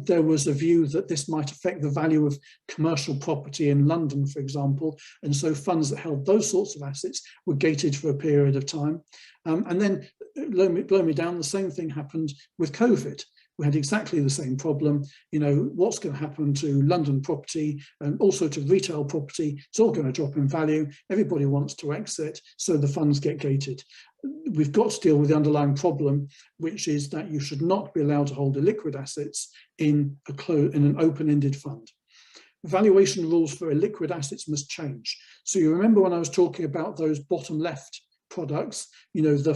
there was a view that this might affect the value of commercial property in London, for example, and so funds that held those sorts of assets were gated for a period of time. And then, blow me down, the same thing happened with COVID. We had exactly the same problem. You know, what's going to happen to London property and also to retail property? It's all going to drop in value. Everybody wants to exit, so the funds get gated. We've got to deal with the underlying problem, which is that you should not be allowed to hold illiquid assets in an open-ended fund. Valuation rules for illiquid assets must change. So you remember when I was talking about those bottom left products, you know, the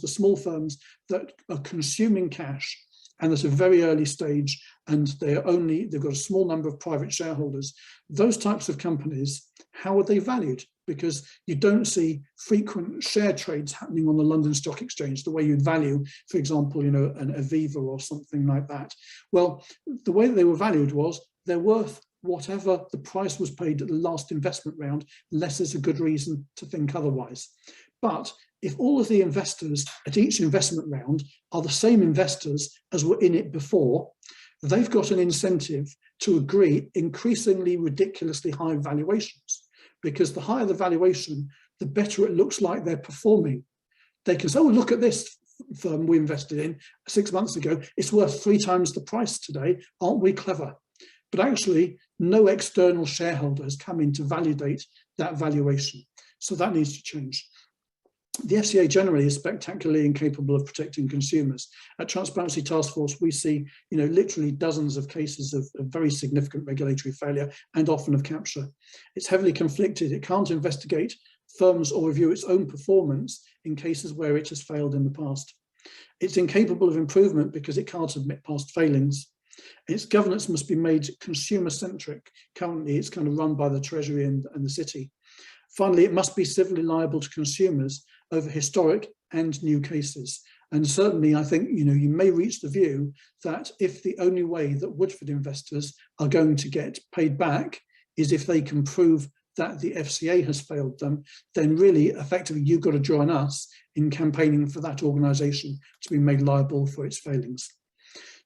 small firms that are consuming cash and at a very early stage, and they've got a small number of private shareholders. Those types of companies, how are they valued? Because you don't see frequent share trades happening on the London Stock Exchange the way you'd value, for example, you know, an Aviva or something like that. Well, the way that they were valued was they're worth whatever the price was paid at the last investment round, unless there's a good reason to think otherwise. But if all of the investors at each investment round are the same investors as were in it before, they've got an incentive to agree increasingly ridiculously high valuations, because the higher the valuation, the better it looks like they're performing. They can say, oh, look at this firm we invested in 6 months ago. It's worth 3 times the price today. Aren't we clever? But actually, no external shareholder has come in to validate that valuation. So that needs to change. The FCA generally is spectacularly incapable of protecting consumers. At Transparency Task Force, we see, you know, literally dozens of cases of very significant regulatory failure and often of capture. It's heavily conflicted. It can't investigate firms or review its own performance in cases where it has failed in the past. It's incapable of improvement because it can't admit past failings. Its governance must be made consumer-centric. Currently, it's kind of run by the Treasury and the City. Finally, it must be civilly liable to consumers over historic and new cases. And certainly, I think, you may reach the view that if the only way that Woodford investors are going to get paid back is if they can prove that the FCA has failed them, then really, effectively, you've got to join us in campaigning for that organisation to be made liable for its failings.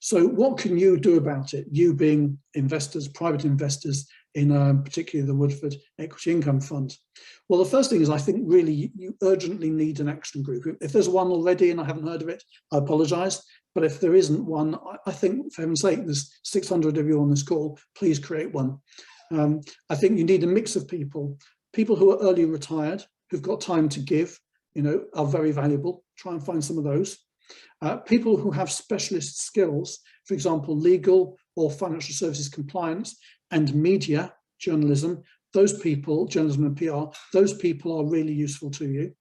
So what can you do about it, you being investors, private investors in particularly the Woodford Equity Income Fund? Well, the first thing is, I think really you urgently need an action group. If there's one already and I haven't heard of it, I apologise. But if there isn't one, I think, for heaven's sake, there's 600 of you on this call, please create one. I think you need a mix of people who are early retired, who've got time to give, are very valuable. Try and find some of those. People who have specialist skills, for example, legal or financial services compliance and media, journalism, those people, journalism and PR, those people are really useful to you.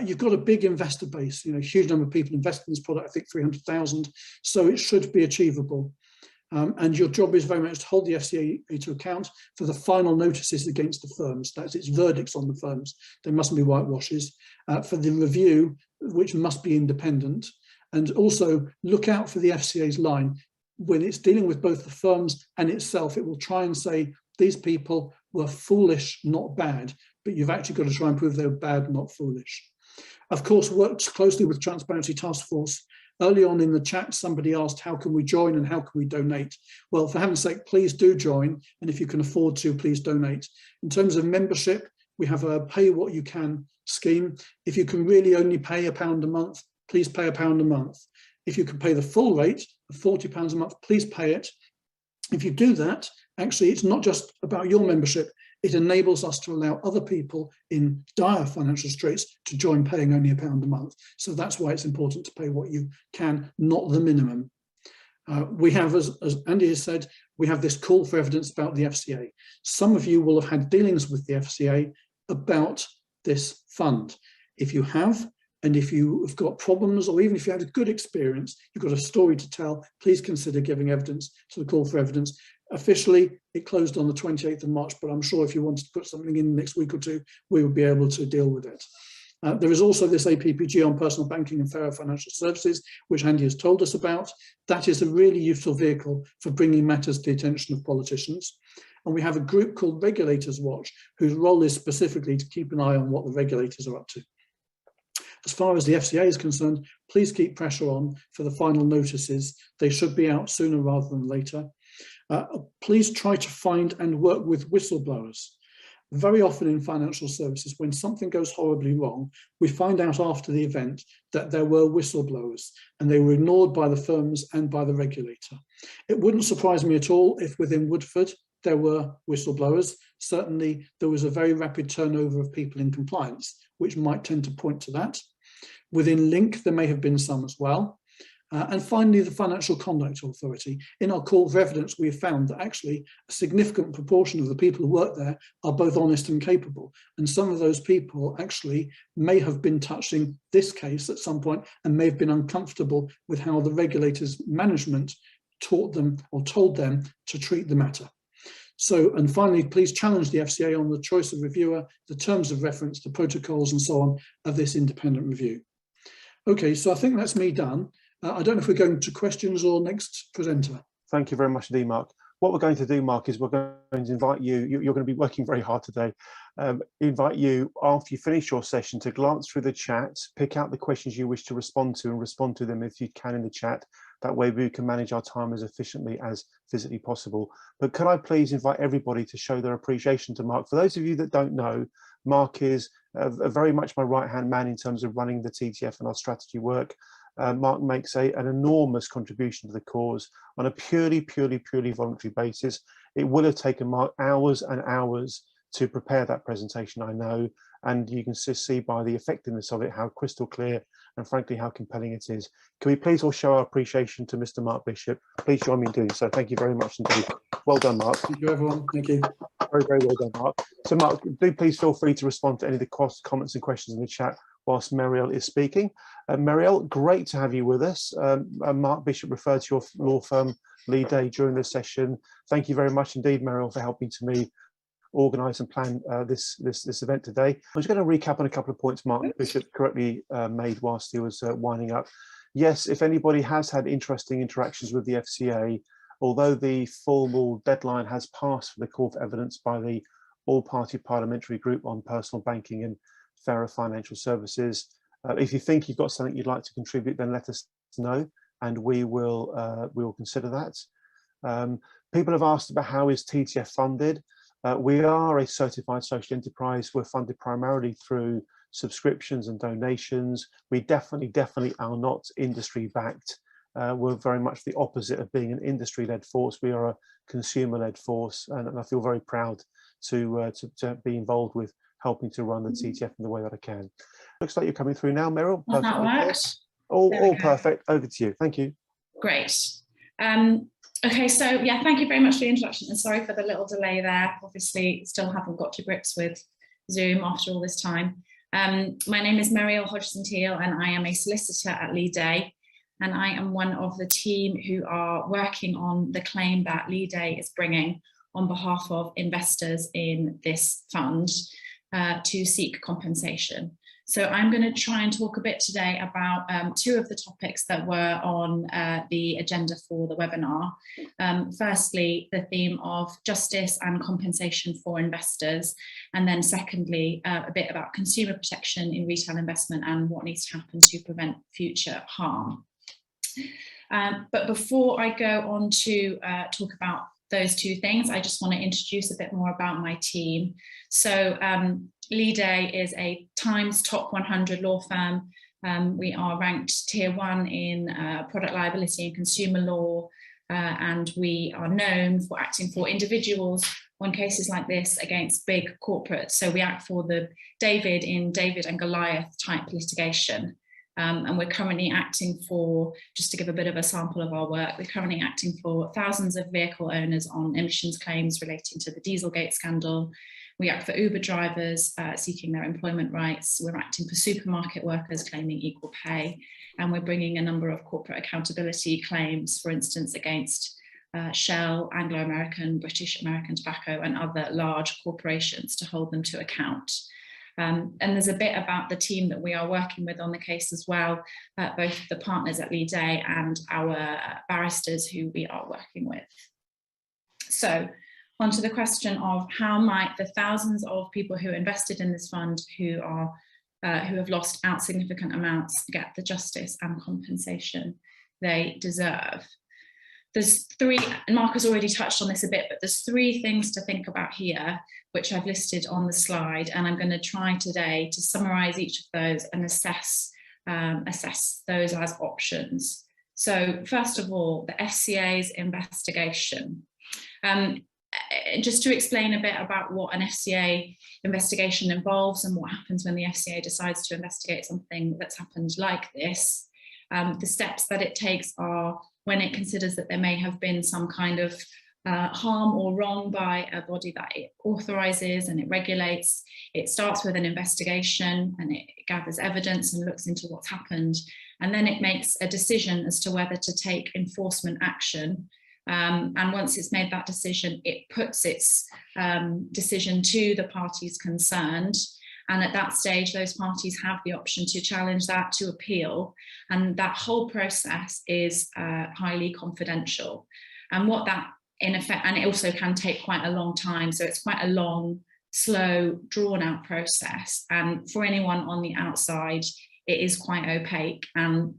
You've got a big investor base, a huge number of people invested in this product, I think 300,000, so it should be achievable. And your job is very much to hold the FCA to account for the final notices against the firms. That's its verdicts on the firms. They mustn't be whitewashes. For the review, which must be independent. And also look out for the FCA's line. When it's dealing with both the firms and itself, it will try and say, these people were foolish, not bad, but you've actually got to try and prove they were bad, not foolish. Of course, works closely with Transparency Task Force. Early on in the chat, somebody asked, how can we join and how can we donate? Well, for heaven's sake, please do join. And if you can afford to, please donate. In terms of membership, we have a pay what you can scheme. If you can really only pay £1 a month, please pay £1 a month. If you can pay the full rate of £40 a month, please pay it. If you do that, actually, it's not just about your membership. It enables us to allow other people in dire financial straits to join paying only £1 a month. So that's why it's important to pay what you can, not the minimum. We have, as Andy has said, we have this call for evidence about the FCA. Some of you will have had dealings with the FCA about this fund. If you have, and if you have got problems, or even if you had a good experience, you've got a story to tell, please consider giving evidence to the call for evidence. Officially, it closed on the 28th of March, but I'm sure if you wanted to put something in the next week or two, we would be able to deal with it. There is also this APPG on personal banking and fairer financial services, which Andy has told us about. That is a really useful vehicle for bringing matters to the attention of politicians. And we have a group called Regulators Watch, whose role is specifically to keep an eye on what the regulators are up to. As far as the FCA is concerned, please keep pressure on for the final notices. They should be out sooner rather than later. Please try to find and work with whistleblowers. Very often in financial services, when something goes horribly wrong, we find out after the event that there were whistleblowers and they were ignored by the firms and by the regulator. It wouldn't surprise me at all if within Woodford there were whistleblowers. Certainly there was a very rapid turnover of people in compliance, which might tend to point to that. Within Link, there may have been some as well. And finally, the Financial Conduct Authority. In our call for evidence, we have found that actually a significant proportion of the people who work there are both honest and capable. And some of those people actually may have been touching this case at some point and may have been uncomfortable with how the regulators' management taught them or told them to treat the matter. So, and finally, please challenge the FCA on the choice of reviewer, the terms of reference, the protocols and so on of this independent review. Okay, so I think that's me done. I don't know if we're going to questions or next presenter. Thank you very much indeed, Mark. What we're going to do, Mark, is we're going to invite you, you're going to be working very hard today, invite you after you finish your session to glance through the chat, pick out the questions you wish to respond to and respond to them if you can in the chat. That way we can manage our time as efficiently as physically possible. But could I please invite everybody to show their appreciation to Mark? For those of you that don't know, Mark is very much my right-hand man in terms of running the TTF and our strategy work. Mark makes an enormous contribution to the cause on a purely voluntary basis. It will have taken Mark hours and hours to prepare that presentation, I know, and you can see by the effectiveness of it how crystal clear and frankly how compelling it is. Can we please all show our appreciation to Mr. Mark Bishop? Please join me in doing so. Thank you very much indeed. Well done, Mark. Thank you, everyone. Thank you. Very well done, Mark. So Mark, do please feel free to respond to any of the comments and questions in the chat whilst Marielle is speaking. Marielle, great to have you with us. Mark Bishop referred to your law firm lead day during this session. Thank you very much indeed, Marielle, for helping me organise and plan this event today. I'm just going to recap on a couple of points Mark Bishop correctly made whilst he was winding up. Yes, if anybody has had interesting interactions with the FCA, although the formal deadline has passed for the call for evidence by the all-party parliamentary group on personal banking and fairer financial services, if you think you've got something you'd like to contribute, then let us know, and we will consider that. People have asked about how is TTF funded. We are a certified social enterprise. We're funded primarily through subscriptions and donations. We definitely are not industry backed. We're very much the opposite of being an industry-led force. We are a consumer-led force, and I feel very proud to be involved with helping to run the TTF in the way that I can. Looks like you're coming through now, Meryl. Well, that worked. All perfect. Over to you. Thank you. Great. Okay, so yeah, thank you very much for the introduction, and sorry for the little delay there. Obviously, still haven't got to grips with Zoom after all this time. My name is Meryl Hodgson-Teal, and I am a solicitor at Lee Day, and I am one of the team who are working on the claim that Lee Day is bringing on behalf of investors in this fund to seek compensation. So I'm going to try and talk a bit today about two of the topics that were on the agenda for the webinar. Firstly, the theme of justice and compensation for investors, and then secondly, a bit about consumer protection in retail investment and what needs to happen to prevent future harm. But before I go on to talk about those two things, I just want to introduce a bit more about my team. So Lee Day is a Times Top 100 law firm. We are ranked Tier 1 in product liability and consumer law, and we are known for acting for individuals on cases like this against big corporates. So we act for the David and Goliath type litigation. And we're currently acting for, just to give a bit of a sample of our work, we're currently acting for thousands of vehicle owners on emissions claims relating to the Dieselgate scandal. We act for Uber drivers seeking their employment rights. We're acting for supermarket workers claiming equal pay. And we're bringing a number of corporate accountability claims, for instance, against Shell, Anglo-American, British American Tobacco, and other large corporations to hold them to account. And there's a bit about the team that we are working with on the case as well, both the partners at Lee Day and our barristers who we are working with. So onto the question of how might the thousands of people who invested in this fund who have lost out significant amounts get the justice and compensation they deserve. There's three, and Mark has already touched on this a bit, but there's three things to think about here, which I've listed on the slide, and I'm going to try today to summarize each of those and assess those as options. So first of all, the FCA's investigation. Just to explain a bit about what an FCA investigation involves and what happens when the FCA decides to investigate something that's happened like this, the steps that it takes are when it considers that there may have been some kind of harm or wrong by a body that it authorises and it regulates. It starts with an investigation and it gathers evidence and looks into what's happened. And then it makes a decision as to whether to take enforcement action. And once it's made that decision, it puts its decision to the parties concerned. And at that stage, those parties have the option to challenge that, to appeal. And that whole process is highly confidential. And what that, in effect, and it also can take quite a long time. So it's quite a long, slow, drawn out process. And for anyone on the outside, it is quite opaque. And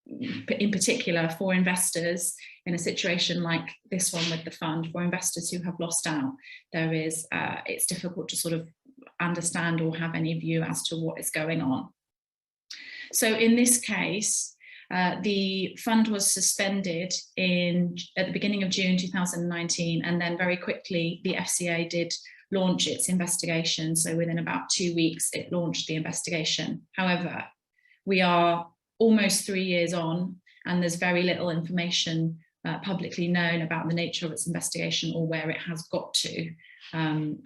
in particular for investors in a situation like this one with the fund, for investors who have lost out, there is, it's difficult to sort of understand or have any view as to what is going on. So in this case, the fund was suspended at the beginning of June 2019, and then very quickly the FCA did launch its investigation. So within about 2 weeks, it launched the investigation. However, we are almost 3 years on, and there's very little information publicly known about the nature of its investigation or where it has got to.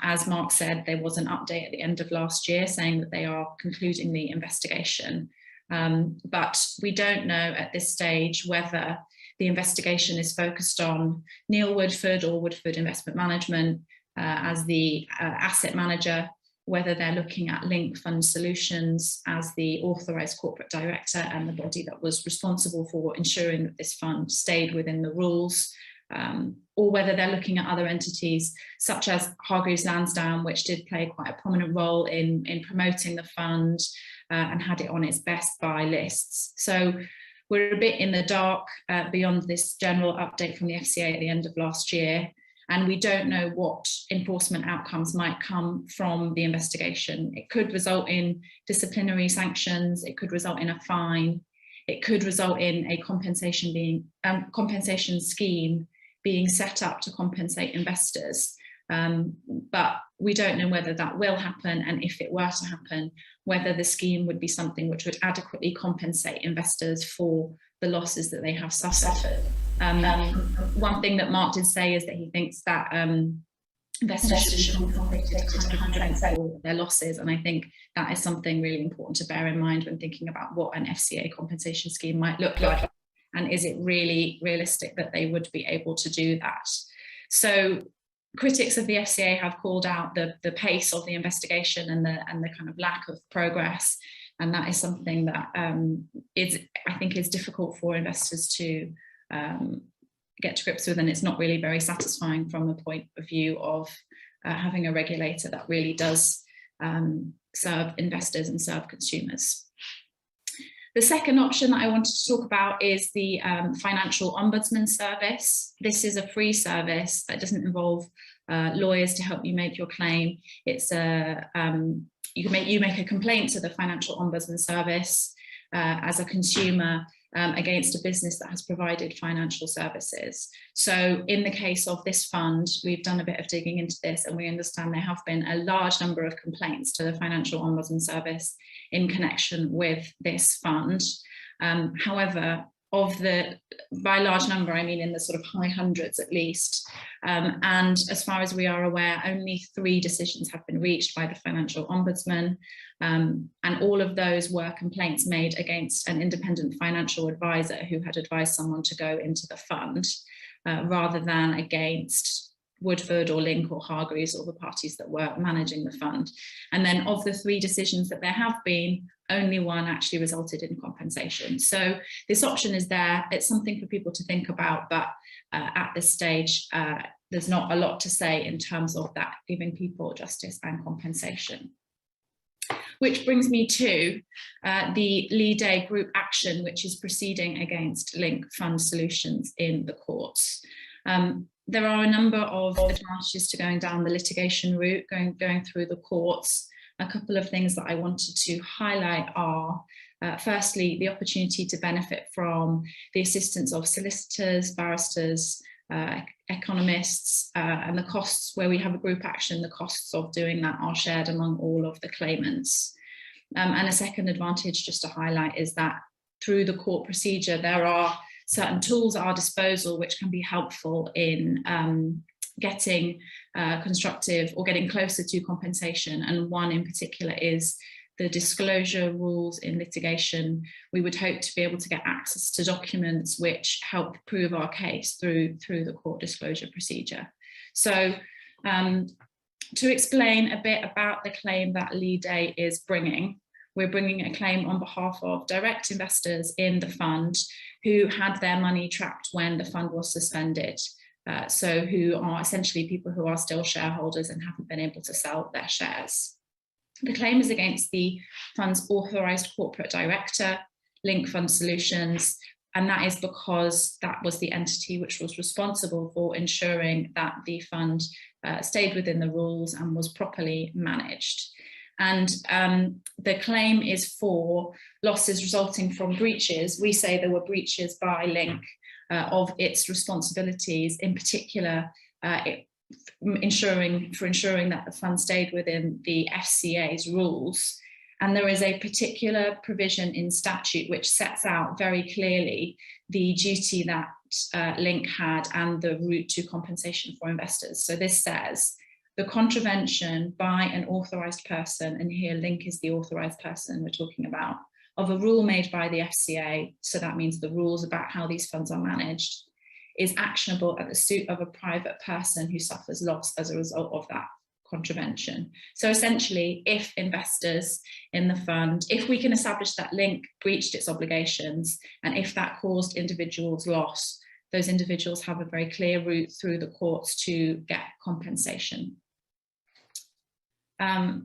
As Mark said, there was an update at the end of last year saying that they are concluding the investigation. But we don't know at this stage whether the investigation is focused on Neil Woodford or Woodford Investment Management, as the asset manager, whether they're looking at Link Fund Solutions as the authorised corporate director and the body that was responsible for ensuring that this fund stayed within the rules, or whether they're looking at other entities such as Hargreaves Lansdown, which did play quite a prominent role in promoting the fund and had it on its best buy lists. So we're a bit in the dark beyond this general update from the FCA at the end of last year. And we don't know what enforcement outcomes might come from the investigation. It could result in disciplinary sanctions, it could result in a fine, it could result in a compensation scheme being set up to compensate investors. But we don't know whether that will happen, and if it were to happen, whether the scheme would be something which would adequately compensate investors for the losses that they have suffered. One thing that Mark did say is that he thinks that investors should be compensated to compensate for their losses, and I think that is something really important to bear in mind when thinking about what an FCA compensation scheme might look like, and is it really realistic that they would be able to do that. So critics of the FCA have called out the pace of the investigation and the kind of lack of progress, and that is something that I think is difficult for investors to get to grips with, and it's not really very satisfying from the point of view of having a regulator that really does serve investors and serve consumers. The second option that I wanted to talk about is the Financial Ombudsman Service. This is a free service that doesn't involve lawyers to help you make your claim. It's you make a complaint to the Financial Ombudsman Service as a consumer against a business that has provided financial services. So in the case of this fund, we've done a bit of digging into this, and we understand there have been a large number of complaints to the Financial Ombudsman Service in connection with this fund. However, by large number, I mean in the sort of high hundreds at least. And as far as we are aware, only 3 decisions have been reached by the Financial Ombudsman. And all of those were complaints made against an independent financial advisor who had advised someone to go into the fund, rather than against Woodford or Link or Hargreaves or the parties that were managing the fund. And then of the 3 decisions that there have been, only 1 actually resulted in compensation. So this option is there. It's something for people to think about, but at this stage, there's not a lot to say in terms of that giving people justice and compensation. Which brings me to the Lead Group action, which is proceeding against Link Fund Solutions in the courts. There are a number of advantages to going down the litigation route, going through the courts. A couple of things that I wanted to highlight are, firstly, the opportunity to benefit from the assistance of solicitors, barristers, economists, and the costs where we have a group action, the costs of doing that are shared among all of the claimants. And a second advantage just to highlight is that through the court procedure, there are certain tools at our disposal which can be helpful in getting constructive or getting closer to compensation. And one in particular is the disclosure rules in litigation. We would hope to be able to get access to documents which help prove our case through the court disclosure procedure. So to explain a bit about the claim that Lead is bringing, we're bringing a claim on behalf of direct investors in the fund who had their money trapped when the fund was suspended. So who are essentially people who are still shareholders and haven't been able to sell their shares. The claim is against the fund's authorised corporate director, Link Fund Solutions, and that is because that was the entity which was responsible for ensuring that the fund stayed within the rules and was properly managed. And the claim is for losses resulting from breaches. We say there were breaches by Link of its responsibilities, in particular ensuring that the fund stayed within the FCA's rules. And there is a particular provision in statute which sets out very clearly the duty that Link had and the route to compensation for investors. So this says the contravention by an authorised person, and here Link is the authorised person we're talking about, of a rule made by the FCA, so that means the rules about how these funds are managed, is actionable at the suit of a private person who suffers loss as a result of that contravention. So essentially, if investors in the fund, if we can establish that Link breached its obligations, and if that caused individuals loss, those individuals have a very clear route through the courts to get compensation. Now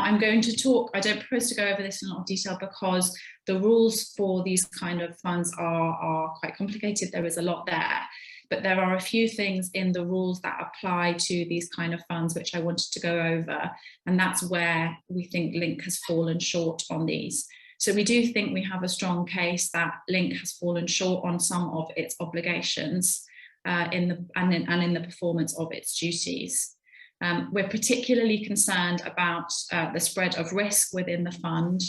I'm going to talk, I don't propose to go over this in a lot of detail because the rules for these kind of funds are quite complicated. There is a lot there, but there are a few things in the rules that apply to these kind of funds which I wanted to go over, and that's where we think Link has fallen short on these. So we do think we have a strong case that Link has fallen short on some of its obligations in the performance of its duties. We're particularly concerned about the spread of risk within the fund.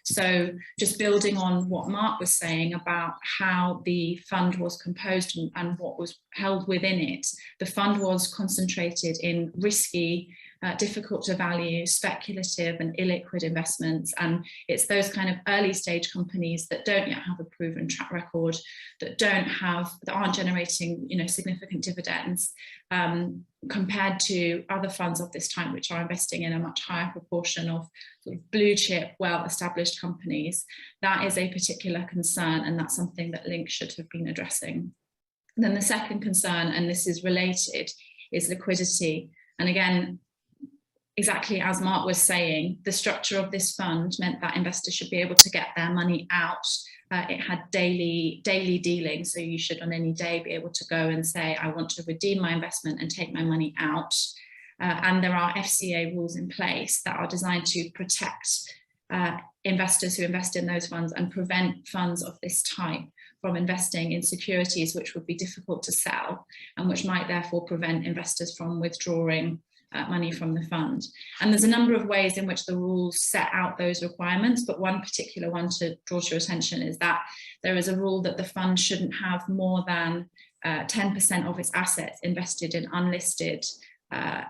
So just building on what Mark was saying about how the fund was composed and what was held within it, the fund was concentrated in risky, difficult to value, speculative and illiquid investments. And it's those kind of early stage companies that don't yet have a proven track record, that aren't generating, significant dividends, compared to other funds of this time, which are investing in a much higher proportion of sort of blue chip, well-established companies. That is a particular concern, and that's something that Link should have been addressing. And then the second concern, and this is related, is liquidity. And again, exactly as Mark was saying, the structure of this fund meant that investors should be able to get their money out. It had daily dealing, so you should on any day be able to go and say, I want to redeem my investment and take my money out. And there are FCA rules in place that are designed to protect investors who invest in those funds and prevent funds of this type from investing in securities which would be difficult to sell and which might therefore prevent investors from withdrawing money from the fund. And there's a number of ways in which the rules set out those requirements, but one particular one to draw to your attention is that there is a rule that the fund shouldn't have more than 10% of its assets invested in unlisted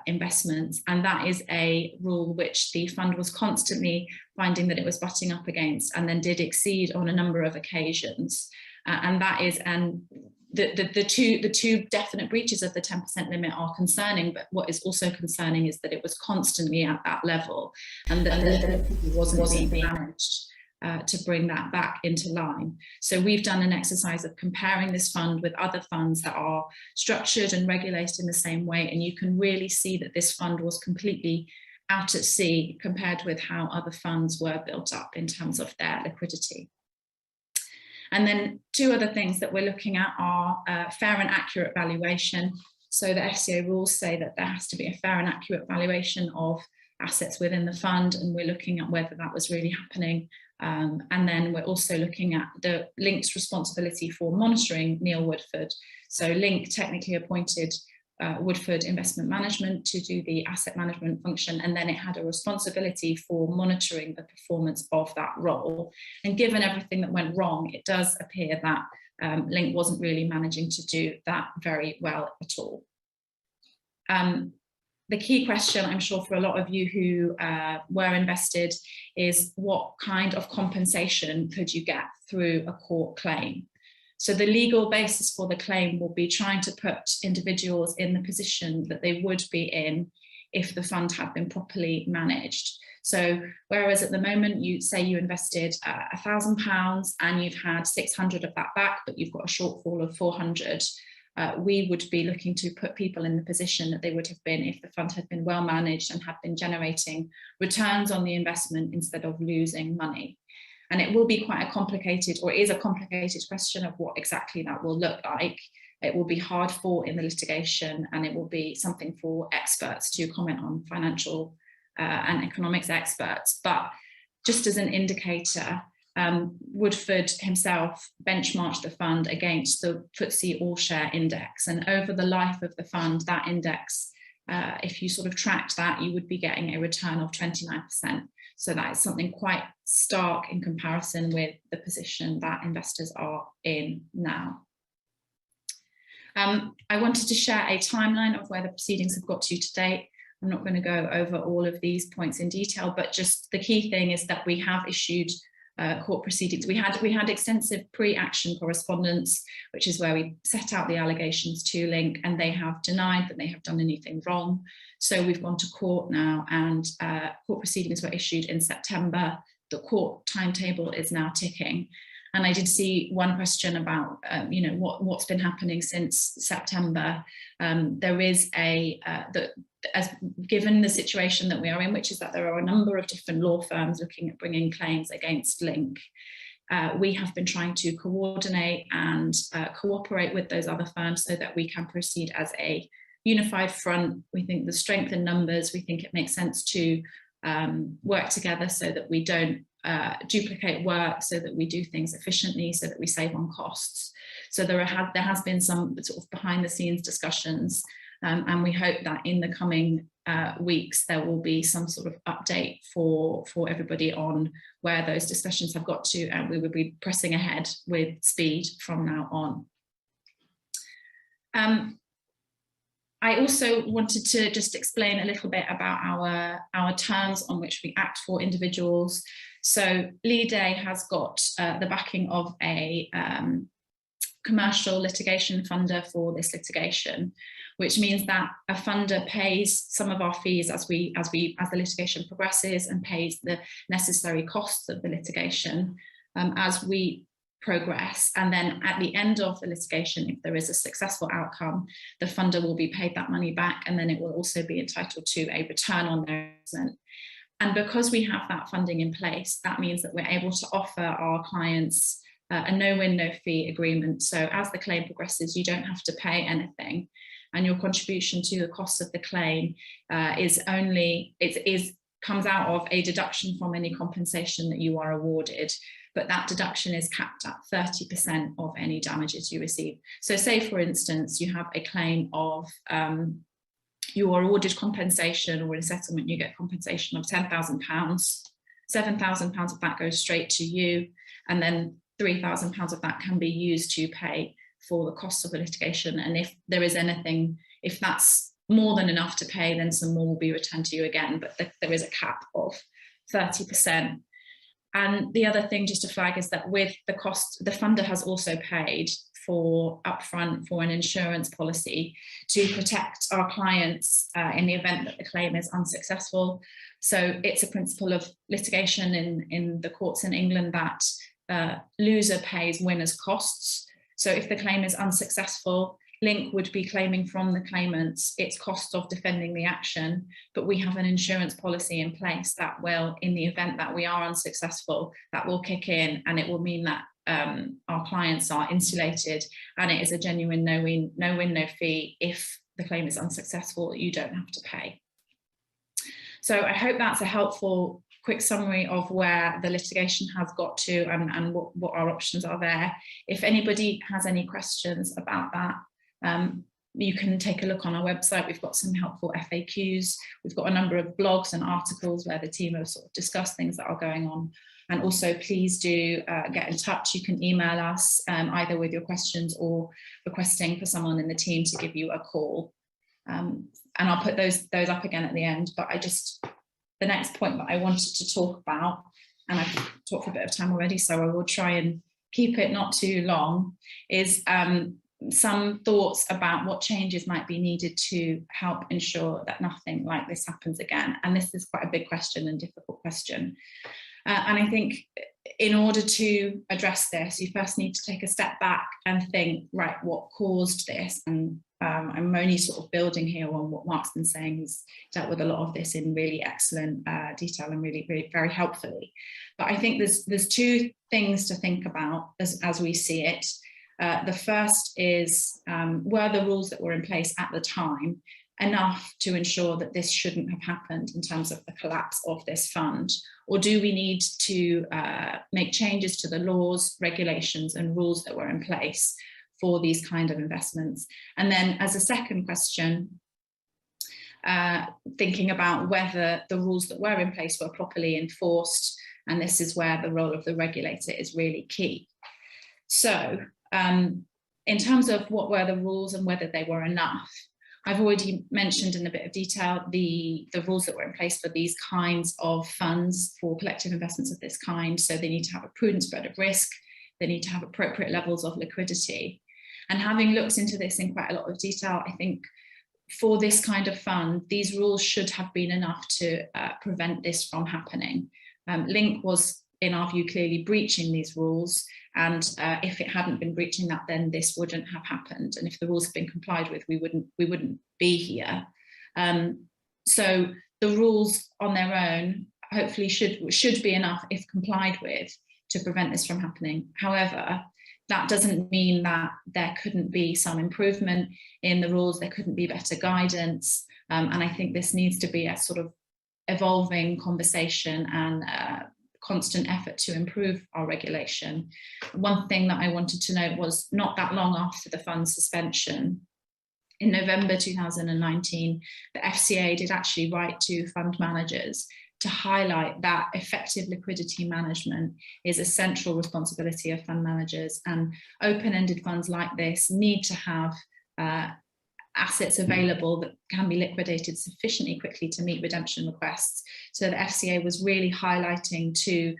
investments. And that is a rule which the fund was constantly finding that it was butting up against, and then did exceed on a number of occasions. And that is, the two definite breaches of the 10% limit are concerning, but what is also concerning is that it was constantly at that level, and that it wasn't being managed to bring that back into line. So we've done an exercise of comparing this fund with other funds that are structured and regulated in the same way, and you can really see that this fund was completely out at sea compared with how other funds were built up in terms of their liquidity. And then two other things that we're looking at are fair and accurate valuation. So the FCA rules say that there has to be a fair and accurate valuation of assets within the fund, and we're looking at whether that was really happening. And then we're also looking at the Link's responsibility for monitoring Neil Woodford. So Link technically appointed Woodford Investment Management to do the asset management function, and then it had a responsibility for monitoring the performance of that role. And given everything that went wrong, it does appear that Link wasn't really managing to do that very well at all. The key question, I'm sure, for a lot of you who were invested is what kind of compensation could you get through a court claim? So the legal basis for the claim will be trying to put individuals in the position that they would be in if the fund had been properly managed. So whereas at the moment you say you invested £1,000 and you've had 600 of that back, but you've got a shortfall of 400, we would be looking to put people in the position that they would have been if the fund had been well managed and had been generating returns on the investment instead of losing money. And it will be quite a complicated, or is a complicated question of what exactly that will look like. It will be hard fought in the litigation, and it will be something for experts to comment on, financial and economics experts. But just as an indicator, Woodford himself benchmarked the fund against the FTSE All Share Index. And over the life of the fund, that index, if you sort of tracked that, you would be getting a return of 29%. So that is something quite stark in comparison with the position that investors are in now. I wanted to share a timeline of where the proceedings have got to date. I'm not going to go over all of these points in detail, but just the key thing is that we have issued court proceedings. We had extensive pre-action correspondence, which is where we set out the allegations to Link, and they have denied that they have done anything wrong. So we've gone to court now, and court proceedings were issued in September. The court timetable is now ticking. And I did see one question about, you know, what's been happening since September. There is given the situation that we are in, which is that there are a number of different law firms looking at bringing claims against Link. We have been trying to coordinate and cooperate with those other firms so that we can proceed as a unified front. We think the strength in numbers, we think it makes sense to work together so that we don't duplicate work, so that we do things efficiently, so that we save on costs. So there has been some sort of behind the scenes discussions, and we hope that in the coming weeks there will be some sort of update for everybody on where those discussions have got to, and we will be pressing ahead with speed from now on. I also wanted to just explain a little bit about our terms on which we act for individuals. So Leaday has got the backing of a commercial litigation funder for this litigation, which means that a funder pays some of our fees as the litigation progresses, and pays the necessary costs of the litigation as we progress. And then at the end of the litigation, if there is a successful outcome, the funder will be paid that money back, and then it will also be entitled to a return on their investment. And because we have that funding in place, that means that we're able to offer our clients a no-win, no-fee agreement. So as the claim progresses, you don't have to pay anything, and your contribution to the cost of the claim comes out of a deduction from any compensation that you are awarded. But that deduction is capped at 30% of any damages you receive. So say, for instance, you have a claim of, you are awarded compensation, or in a settlement you get compensation of £10,000, £7,000 of that goes straight to you, and then £3,000 of that can be used to pay for the cost of the litigation. And if there is anything, if that's more than enough to pay, then some more will be returned to you again, but there is a cap of 30%. And the other thing just to flag is that with the cost, the funder has also paid for upfront for an insurance policy to protect our clients in the event that the claim is unsuccessful. So it's a principle of litigation in the courts in England that loser pays winner's costs. So if the claim is unsuccessful, Link would be claiming from the claimants its cost of defending the action, but we have an insurance policy in place that will, in the event that we are unsuccessful, that will kick in, and it will mean that our clients are insulated, and it is a genuine no-win, no fee. If the claim is unsuccessful, you don't have to pay. So I hope that's a helpful quick summary of where the litigation has got to, and what our options are there. If anybody has any questions about that, you can take a look on our website. We've got some helpful FAQs. We've got a number of blogs and articles where the team have sort of discussed things that are going on. And also, please do get in touch. You can email us either with your questions or requesting for someone in the team to give you a call. And I'll put those up again at the end. But the next point that I wanted to talk about, and I've talked for a bit of time already, so I will try and keep it not too long, is some thoughts about what changes might be needed to help ensure that nothing like this happens again. And this is quite a big question and difficult question. And I think in order to address this, you first need to take a step back and think, right, what caused this? And I'm only sort of building here on what Mark's been saying. He's dealt with a lot of this in really excellent detail and really very helpfully. But I think there's two things to think about as we see it. The first is, were the rules that were in place at the time enough to ensure that this shouldn't have happened in terms of the collapse of this fund? Or do we need to make changes to the laws, regulations and rules that were in place for these kind of investments? And then as a second question, thinking about whether the rules that were in place were properly enforced, and this is where the role of the regulator is really key. So in terms of what were the rules and whether they were enough, I've already mentioned in a bit of detail the rules that were in place for these kinds of funds for collective investments of this kind. So they need to have a prudent spread of risk, they need to have appropriate levels of liquidity. And having looked into this in quite a lot of detail, I think for this kind of fund, these rules should have been enough to prevent this from happening. Link was, in our view, clearly breaching these rules, and if it hadn't been breaching that, then this wouldn't have happened. And if the rules had been complied with, we wouldn't be here. So the rules on their own hopefully should be enough, if complied with, to prevent this from happening. However, that doesn't mean that there couldn't be some improvement in the rules, there couldn't be better guidance, and I think this needs to be a sort of evolving conversation and constant effort to improve our regulation. One thing that I wanted to note was, not that long after the fund suspension, in November 2019, the FCA did actually write to fund managers to highlight that effective liquidity management is a central responsibility of fund managers, and open-ended funds like this need to have assets available that can be liquidated sufficiently quickly to meet redemption requests. So the FCA was really highlighting to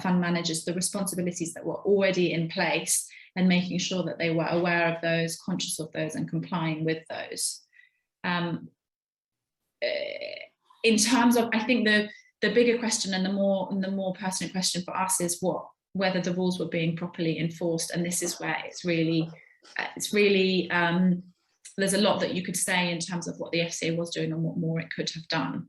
fund managers the responsibilities that were already in place and making sure that they were aware of those, conscious of those, and complying with those. In terms of, I think the bigger question and the more pertinent question for us is whether the rules were being properly enforced, and this is where it's really there's a lot that you could say in terms of what the FCA was doing and what more it could have done.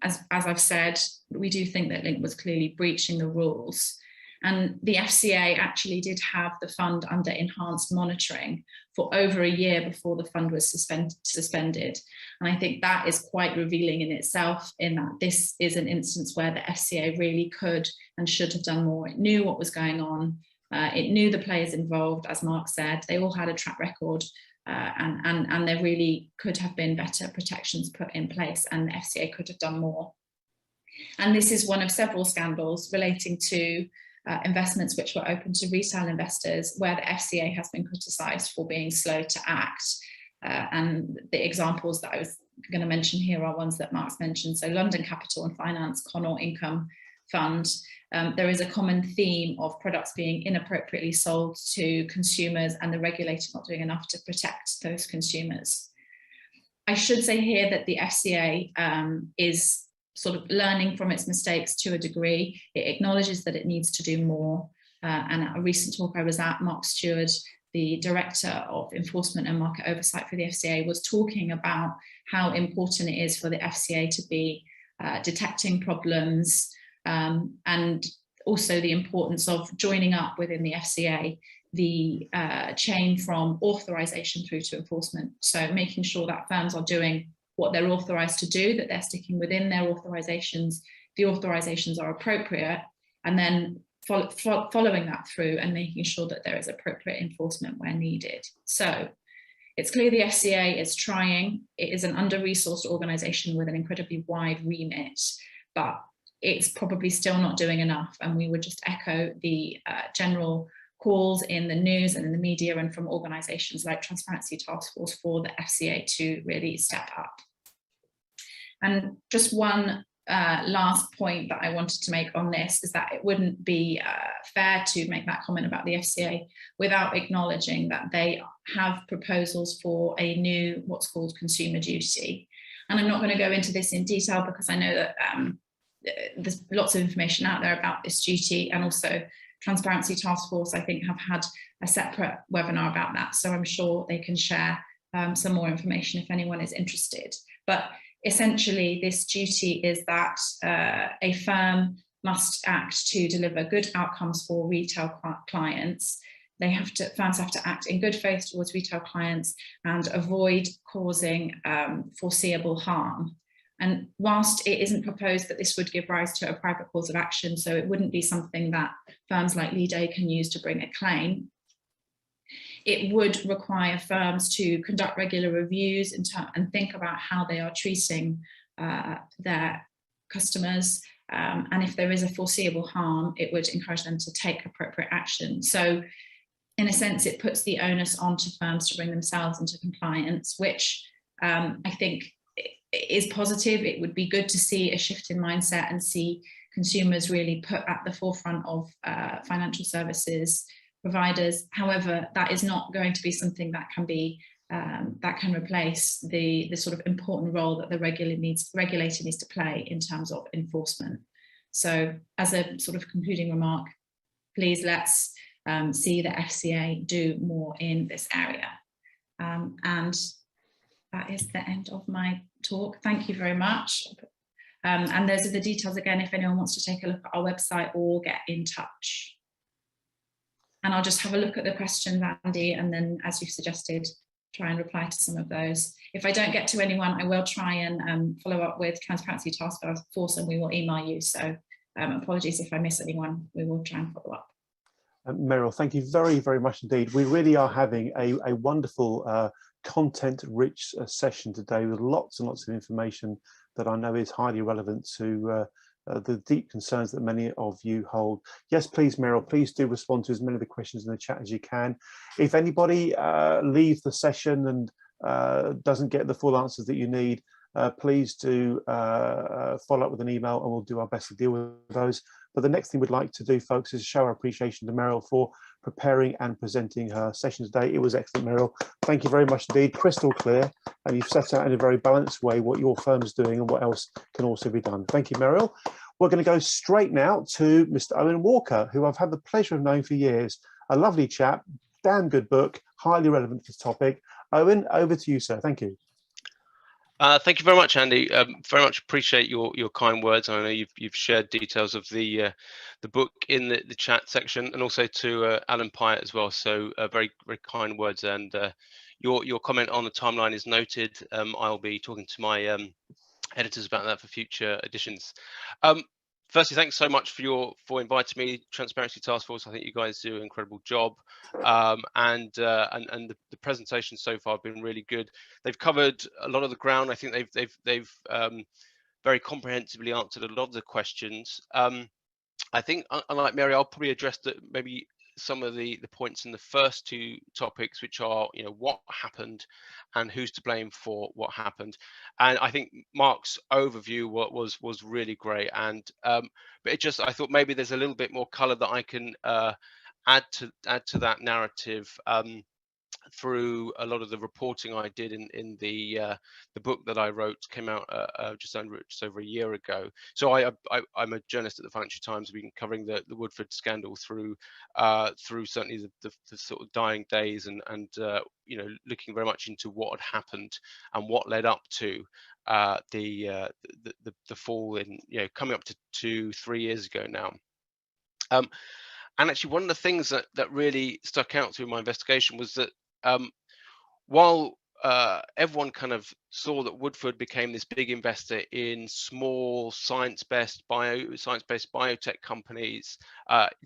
As I've said, we do think that Link was clearly breaching the rules. And the FCA actually did have the fund under enhanced monitoring for over a year before the fund was suspended. And I think that is quite revealing in itself, in that this is an instance where the FCA really could and should have done more. It knew what was going on. It knew the players involved, as Mark said. They all had a track record, and there really could have been better protections put in place, and the FCA could have done more. And this is one of several scandals relating to investments which were open to retail investors, where the FCA has been criticised for being slow to act. And the examples that I was going to mention here are ones that Mark's mentioned. So London Capital and Finance, Connaught Income Fund. There is a common theme of products being inappropriately sold to consumers and the regulator not doing enough to protect those consumers. I should say here that the FCA is sort of learning from its mistakes to a degree. It acknowledges that it needs to do more. And at a recent talk I was at, Mark Stewart, the Director of Enforcement and Market Oversight for the FCA, was talking about how important it is for the FCA to be detecting problems, and also the importance of joining up within the FCA, the chain from authorisation through to enforcement. So making sure that firms are doing what they're authorised to do, that they're sticking within their authorisations, the authorisations are appropriate, and then following that through and making sure that there is appropriate enforcement where needed. So it's clear the FCA is trying. It is an under-resourced organisation with an incredibly wide remit, but it's probably still not doing enough. And we would just echo the general calls in the news and in the media and from organisations like Transparency Task Force for the FCA to really step up. And just one last point that I wanted to make on this is that it wouldn't be fair to make that comment about the FCA without acknowledging that they have proposals for a new what's called consumer duty. And I'm not going to go into this in detail because I know that there's lots of information out there about this duty, and also Transparency Task Force, I think, have had a separate webinar about that. So I'm sure they can share some more information if anyone is interested. But essentially, this duty is that a firm must act to deliver good outcomes for retail clients. Firms have to act in good faith towards retail clients and avoid causing foreseeable harm. And whilst it isn't proposed that this would give rise to a private cause of action, so it wouldn't be something that firms like Lead can use to bring a claim, it would require firms to conduct regular reviews and think about how they are treating their customers. And if there is a foreseeable harm, it would encourage them to take appropriate action. So in a sense, it puts the onus onto firms to bring themselves into compliance, which I think it is positive. It would be good to see a shift in mindset and see consumers really put at the forefront of financial services providers. However, that is not going to be something that can be that can replace the sort of important role that the regulator needs to play in terms of enforcement. So as a sort of concluding remark, please let's see the FCA do more in this area. And that is the end of my talk. Thank you very much. And those are the details again, if anyone wants to take a look at our website or get in touch. And I'll just have a look at the questions, Andy, and then, as you've suggested, try and reply to some of those. If I don't get to anyone, I will try and follow up with Transparency Task Force, and we will email you. So apologies if I miss anyone, we will try and follow up. Meryl, thank you very, very much indeed. We really are having a wonderful content-rich session today with lots and lots of information that I know is highly relevant to the deep concerns that many of you hold. Yes, please, Meryl, please do respond to as many of the questions in the chat as you can. If anybody leaves the session and doesn't get the full answers that you need, please do follow up with an email and we'll do our best to deal with those. But the next thing we'd like to do, folks, is show our appreciation to Meryl for preparing and presenting her session today. It was excellent, Meryl. Thank you very much indeed, crystal clear, and you've set out in a very balanced way what your firm is doing and what else can also be done. Thank you, Meryl. We're going to go straight now to Mr. Owen Walker, who I've had the pleasure of knowing for years. A lovely chap, damn good book, highly relevant to this topic. Owen, over to you, sir. Thank you. Thank you very much, Andy. Very much appreciate your kind words. I know you've shared details of the book in the chat section, and also to Alan Pyatt as well. So very, very kind words, and your comment on the timeline is noted. I'll be talking to my editors about that for future editions. Firstly, thanks so much for inviting me, Transparency Task Force. I think you guys do an incredible job, and the presentations so far have been really good. They've covered a lot of the ground. I think they've very comprehensively answered a lot of the questions. I think, unlike Mary, I'll probably address maybe some of the points in the first two topics, which are, what happened and who's to blame for what happened. And I think Mark's overview was really great. And but I thought maybe there's a little bit more color that I can add to that narrative through a lot of the reporting I did in the book that I wrote, came out just over a year ago. So I'm a journalist at the Financial Times. We've been covering the Woodford Scandal through certainly the sort of dying days, and looking very much into what had happened and what led up to the fall in coming up to 3 years ago now. And actually, one of the things that really stuck out through my investigation was that while everyone kind of saw that Woodford became this big investor in small science-based biotech companies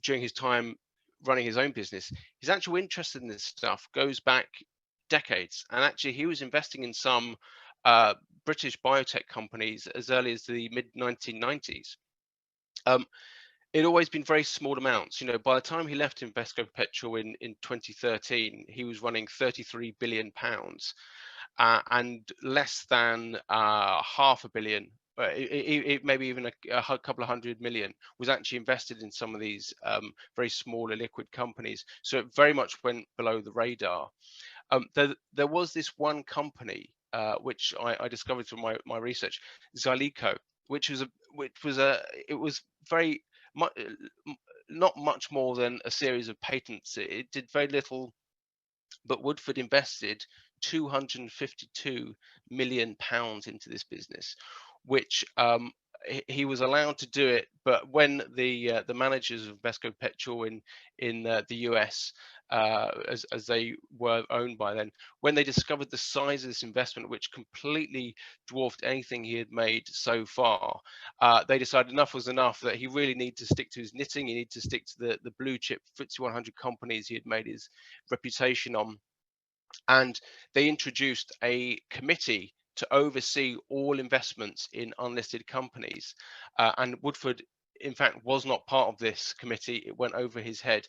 during his time running his own business, his actual interest in this stuff goes back decades. And actually, he was investing in some British biotech companies as early as the mid-1990s. It always been very small amounts. By the time he left Invesco Perpetual in 2013, he was running £33 billion, and less than £500 million, maybe even a couple of $100 million, was actually invested in some of these very small illiquid companies. So it very much went below the radar. There was this one company which I discovered through my research, Zyleco, which was very not much more than a series of patents. It did very little, but Woodford invested £252 million into this business, which he was allowed to do it. But when the managers of Invesco Perpetual in the US, as they were owned by then, when they discovered the size of this investment, which completely dwarfed anything he had made so far, they decided enough was enough, that he really needed to stick to his knitting. He needed to stick to the blue chip FTSE 100 companies he had made his reputation on. And they introduced a committee to oversee all investments in unlisted companies. And Woodford in fact was not part of this committee. It went over his head.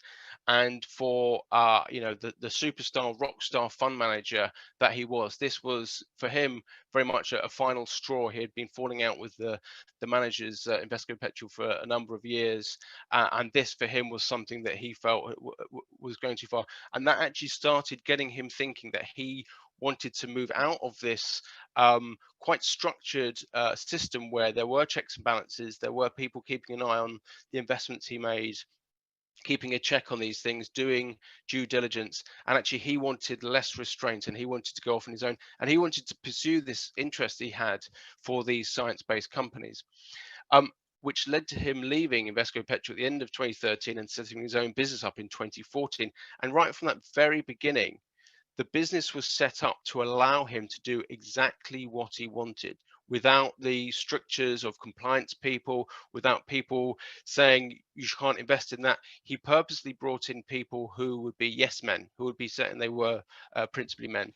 And for you know, the superstar rock star fund manager that he was, this was for him very much a final straw. He had been falling out with the managers, Invesco Perpetual, for a number of years, and this for him was something that he felt was going too far, and that actually started getting him thinking that he wanted to move out of this quite structured system where there were checks and balances, there were people keeping an eye on the investments he made, keeping a check on these things, doing due diligence. And actually he wanted less restraint, and he wanted to go off on his own, and he wanted to pursue this interest he had for these science-based companies, which led to him leaving Invesco Perpetual at the end of 2013 and setting his own business up in 2014. And right from that very beginning, the business was set up to allow him to do exactly what he wanted, without the strictures of compliance people, without people saying you can't invest in that. He purposely brought in people who would be yes men, who would be saying, they were principally men,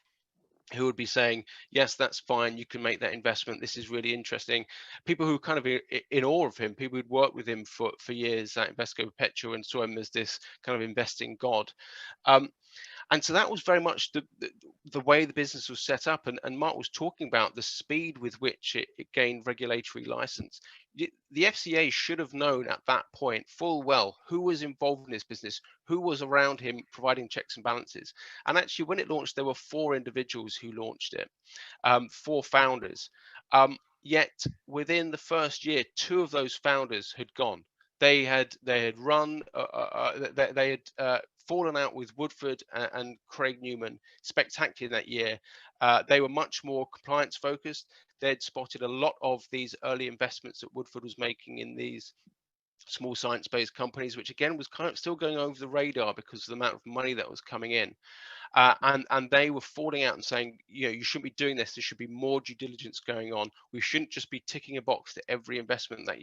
who would be saying, yes, that's fine, you can make that investment, this is really interesting. People who kind of in awe of him, people who'd worked with him for years at Invesco Perpetual and saw him as this kind of investing god. And so that was very much the way the business was set up. And Mark was talking about the speed with which it gained regulatory license. The FCA should have known at that point full well who was involved in this business, who was around him providing checks and balances. And actually, when it launched, there were 4 individuals who launched it, 4 founders. Yet within the first year, 2 of those founders had gone. They had run, they had fallen out with Woodford and Craig Newman spectacularly that year. They were much more compliance focused. They'd spotted a lot of these early investments that Woodford was making in these small science-based companies, which again was kind of still going over the radar because of the amount of money that was coming in. And they were falling out and saying, you know, you shouldn't be doing this. There should be more due diligence going on. We shouldn't just be ticking a box to every investment that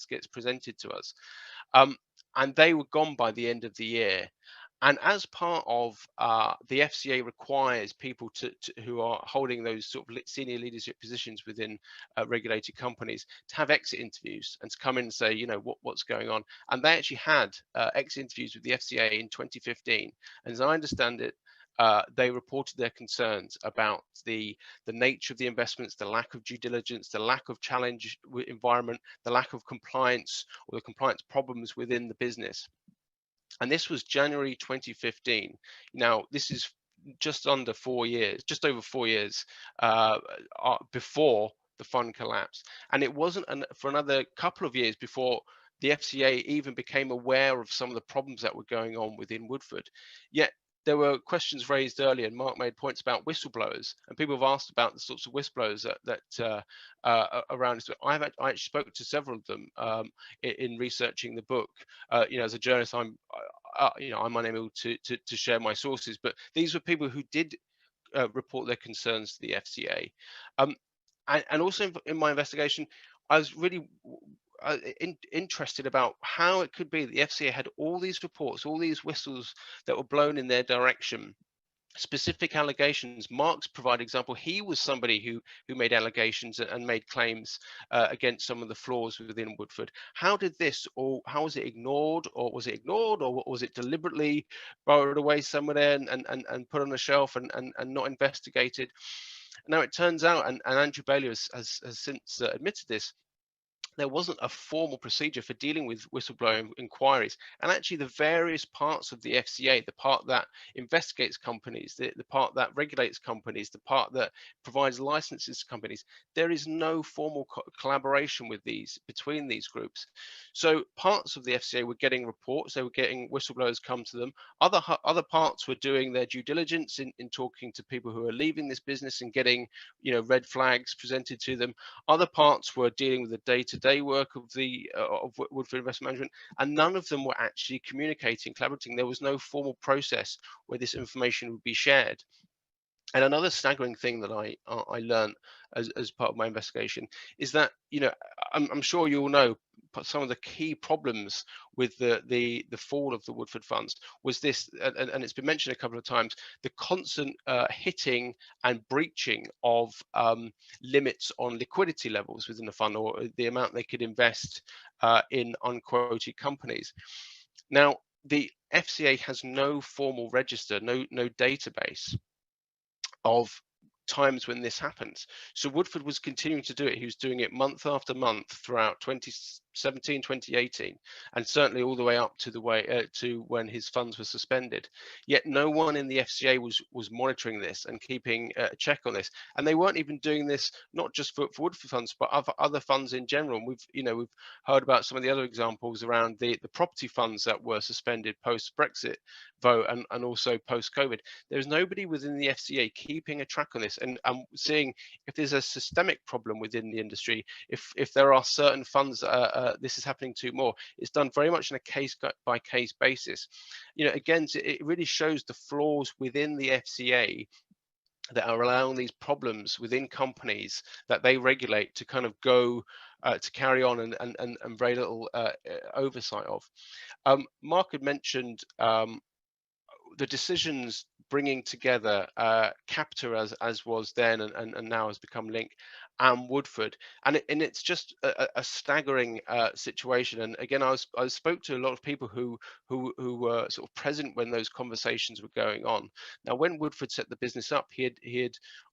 gets presented to us. And they were gone by the end of the year. And as part of the FCA requires people who are holding those sort of senior leadership positions within regulated companies to have exit interviews and to come in and say, you know, what's going on. And they actually had exit interviews with the FCA in 2015. And as I understand it, they reported their concerns about the nature of the investments, the lack of due diligence, the lack of challenge environment, the lack of compliance or the compliance problems within the business. And this was January 2015. Now, this is just under 4 years, just over 4 years before the fund collapsed. And it wasn't for another couple of years before the FCA even became aware of some of the problems that were going on within Woodford. Yet there were questions raised earlier, and Mark made points about whistleblowers, and people have asked about the sorts of whistleblowers that around. I actually spoke to several of them in researching the book. You know, as a journalist, I'm unable to share my sources, but these were people who did report their concerns to the FCA, and also in my investigation, I was really interested about how it could be that the FCA had all these reports, all these whistles that were blown in their direction, specific allegations. Mark's provide example. He was somebody who made allegations and made claims against some of the flaws within Woodford. How did this, or how was it ignored, or was it deliberately borrowed away somewhere and put on a shelf and not investigated? Now it turns out, and Andrew Bailey has since admitted this, there wasn't a formal procedure for dealing with whistleblower inquiries. And actually the various parts of the FCA, the part that investigates companies, the part that regulates companies, the part that provides licenses to companies, there is no formal collaboration between these groups. So parts of the FCA were getting reports, they were getting whistleblowers come to them. Other parts were doing their due diligence in talking to people who are leaving this business and getting, you know, red flags presented to them. Other parts were dealing with the day-to-day work of Woodford Investment Management, and none of them were actually communicating, collaborating. There was no formal process where this information would be shared. And another staggering thing that I learned as part of my investigation is that, I'm sure you all know, some of the key problems with the fall of the Woodford funds was this, and it's been mentioned a couple of times, the constant hitting and breaching of limits on liquidity levels within the fund, or the amount they could invest in unquoted companies. Now, the FCA has no formal register, no database of times when this happens. So Woodford was continuing to do it. He was doing it month after month throughout 2017, 2018, and certainly all the way up to the way to when his funds were suspended. Yet no one in the FCA was monitoring this and keeping a check on this. And they weren't even doing this not just for Woodford funds, but other funds in general. And we've heard about some of the other examples around the property funds that were suspended post Brexit vote and also post COVID. There's nobody within the FCA keeping a track on this and seeing if there's a systemic problem within the industry, if there are certain funds this is happening to more. It's done very much on a case by case basis. Again, it really shows the flaws within the FCA that are allowing these problems within companies that they regulate to kind of go to carry on and very little oversight of. Mark had mentioned the decisions bringing together Capita as was then and now has become Link and Woodford, and it's just a staggering situation. And again, I spoke to a lot of people who were sort of present when those conversations were going on. Now, when Woodford set the business up, he had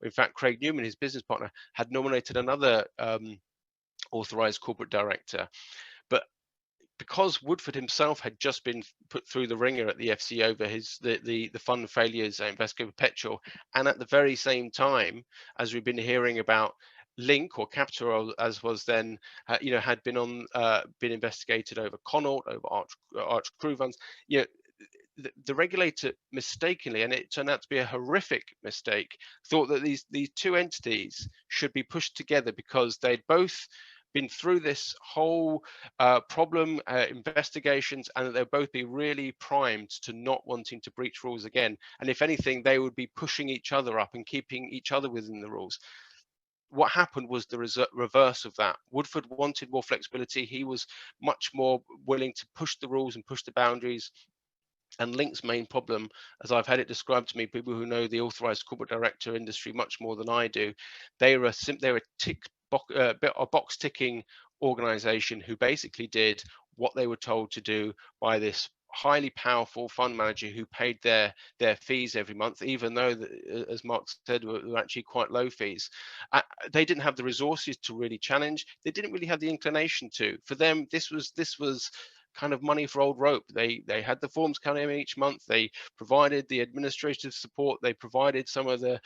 in fact, Craig Newman, his business partner, had nominated another authorized corporate director, but because Woodford himself had just been put through the ringer at the FCA over the fund failures at Invesco Perpetual, and at the very same time as we've been hearing about Link or Capita, as was then, had been investigated over Connaught, over Arch Crew funds. The regulator mistakenly, and it turned out to be a horrific mistake, thought that these two entities should be pushed together because they'd both been through this whole problem, investigations, and that they'll both be really primed to not wanting to breach rules again. And if anything, they would be pushing each other up and keeping each other within the rules. What happened was the reverse of that. Woodford wanted more flexibility. He was much more willing to push the rules and push the boundaries. And Link's main problem, as I've had it described to me, people who know the authorized corporate director industry much more than I do, they're a box ticking organization who basically did what they were told to do by this highly powerful fund manager who paid their fees every month, even though, as Mark said, were actually quite low fees. They didn't have the resources to really challenge. They didn't really have the inclination to. For them, this was kind of money for old rope. They had the forms coming in each month. They provided the administrative support. They provided some of the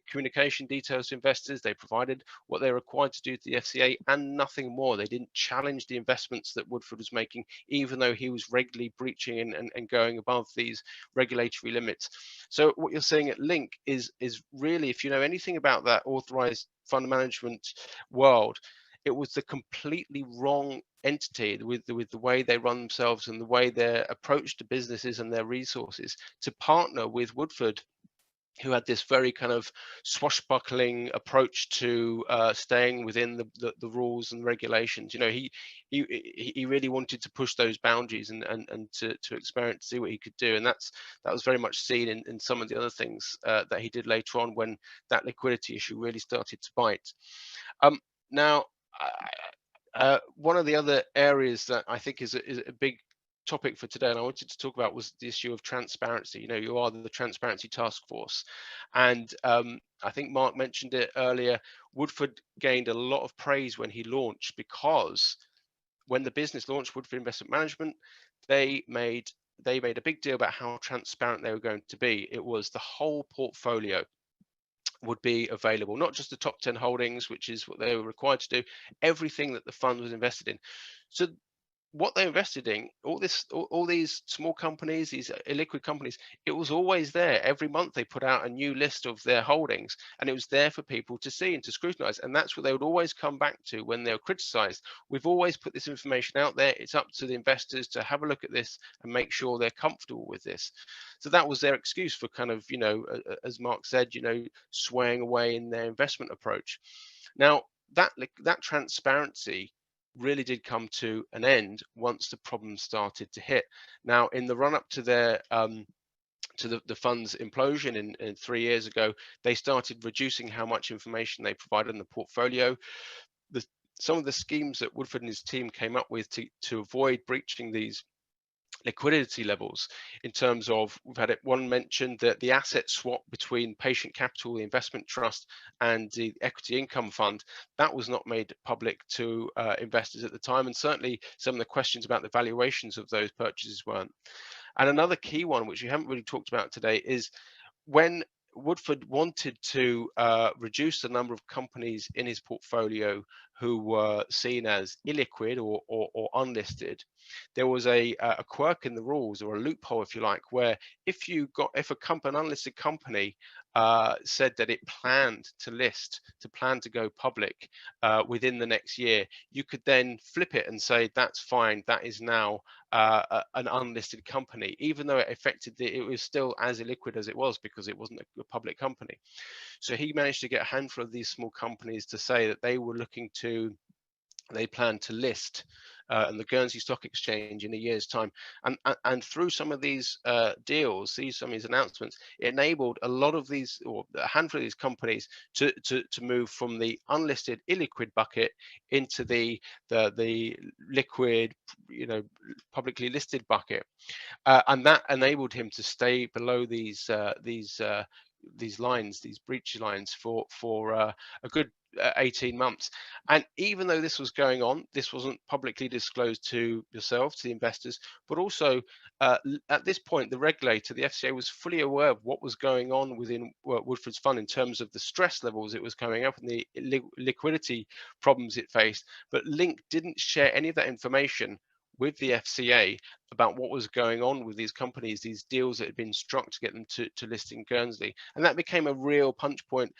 communication details to investors. They provided what they're required to do to the FCA and nothing more. They didn't challenge the investments that Woodford was making, even though he was regularly breaching and going above these regulatory limits. So what you're seeing at Link is really, if you know anything about that authorized fund management world, it was the completely wrong entity with the way they run themselves and the way their approach to businesses and their resources to partner with Woodford, who had this very kind of swashbuckling approach to staying within the rules and regulations. He really wanted to push those boundaries and to experiment, to see what he could do, and that was very much seen in some of the other things that he did later on when that liquidity issue really started to bite. Now, one of the other areas that I think is a big topic for today, and I wanted to talk about, was the issue of transparency. You are the Transparency Task Force, and I think Mark mentioned it earlier. Woodford gained a lot of praise when he launched, because when the business launched, Woodford Investment Management, they made a big deal about how transparent they were going to be. It was the whole portfolio would be available, not just the top 10 holdings, which is what they were required to do, everything that the fund was invested in. So what they invested in, all these small companies, these illiquid companies, it was always there. Every month they put out a new list of their holdings, and it was there for people to see and to scrutinize. And that's what they would always come back to when they were criticized. We've always put this information out there. It's up to the investors to have a look at this and make sure they're comfortable with this. So that was their excuse for kind of, you know, as Mark said, you know, swaying away in their investment approach. Now, that transparency really did come to an end once the problems started to hit. Now, in the run-up to their to the fund's implosion in 3 years ago, they started reducing how much information they provided in the portfolio. Some of the schemes that Woodford and his team came up with to avoid breaching these liquidity levels, in terms of, we've had it one mentioned that the asset swap between Patient Capital, the investment trust, and the equity income fund, that was not made public to investors at the time, and certainly some of the questions about the valuations of those purchases weren't. And another key one, which we haven't really talked about today, is when Woodford wanted to reduce the number of companies in his portfolio who were seen as illiquid or unlisted, there was a quirk in the rules, or a loophole, if you like, where if an unlisted company said that it planned to go public within the next year, you could then flip it and say that's fine, that is now an unlisted company, even though it was still as illiquid as it was, because it wasn't a public company. So he managed to get a handful of these small companies to say that they plan to list on the Guernsey Stock Exchange in a year's time, and through some of these deals, some of these announcements, it enabled a lot of these, or a handful of these companies, to move from the unlisted illiquid bucket into the liquid, you know, publicly listed bucket, and that enabled him to stay below these lines, these breach lines, for a good 18 months. And even though this was going on, this wasn't publicly disclosed to yourselves, to the investors, but also at this point, the regulator, the FCA, was fully aware of what was going on within Woodford's fund in terms of the stress levels it was coming up and the liquidity problems it faced. But Link didn't share any of that information with the FCA about what was going on with these companies, these deals that had been struck to get them to list in Guernsey. And that became a real pinch point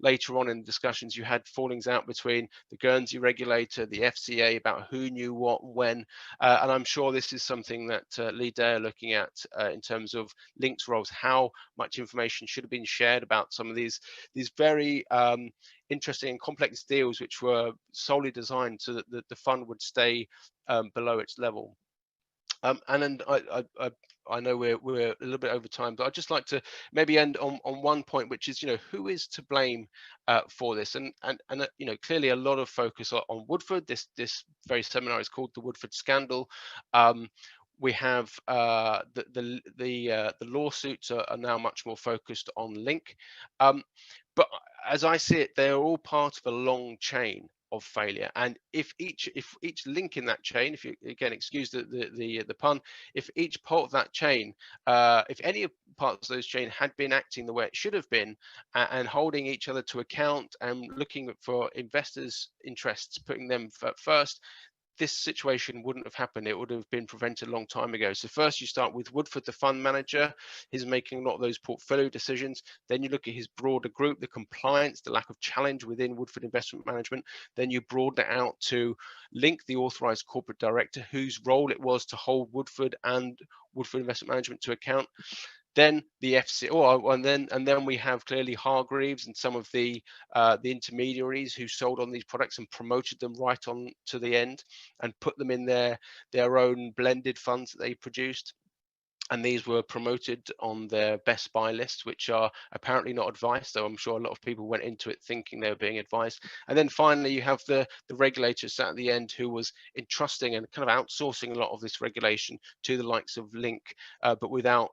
later on in discussions. You had fallings out between the Guernsey regulator, the FCA, about who knew what when. And I'm sure this is something that Lee Day are looking at in terms of Link's roles, how much information should have been shared about some of these very interesting and complex deals, which were solely designed so that the fund would stay below its level. And then I know we're a little bit over time, but I'd just like to maybe end on one point, which is, you know, who is to blame for this? And you know, clearly a lot of focus on Woodford. This very seminar is called the Woodford Scandal. We have the lawsuits are now much more focused on Link, but as I see it, they are all part of a long chain of failure. And if each link in that chain, if you again excuse the pun, if each part of that chain, if any parts of those chain had been acting the way it should have been, and holding each other to account and looking for investors' interests, putting them first, this situation wouldn't have happened. It would have been prevented a long time ago. So first you start with Woodford, the fund manager. He's making a lot of those portfolio decisions. Then you look at his broader group, the compliance, the lack of challenge within Woodford Investment Management. Then you broaden it out to Link, the authorized corporate director, whose role it was to hold Woodford and Woodford Investment Management to account. Then the FCA, and then we have clearly Hargreaves and some of the intermediaries who sold on these products and promoted them right on to the end and put them in their own blended funds that they produced. And these were promoted on their best buy lists, which are apparently not advised. So I'm sure a lot of people went into it thinking they were being advised. And then finally, you have the regulator sat at the end, who was entrusting and kind of outsourcing a lot of this regulation to the likes of Link, but without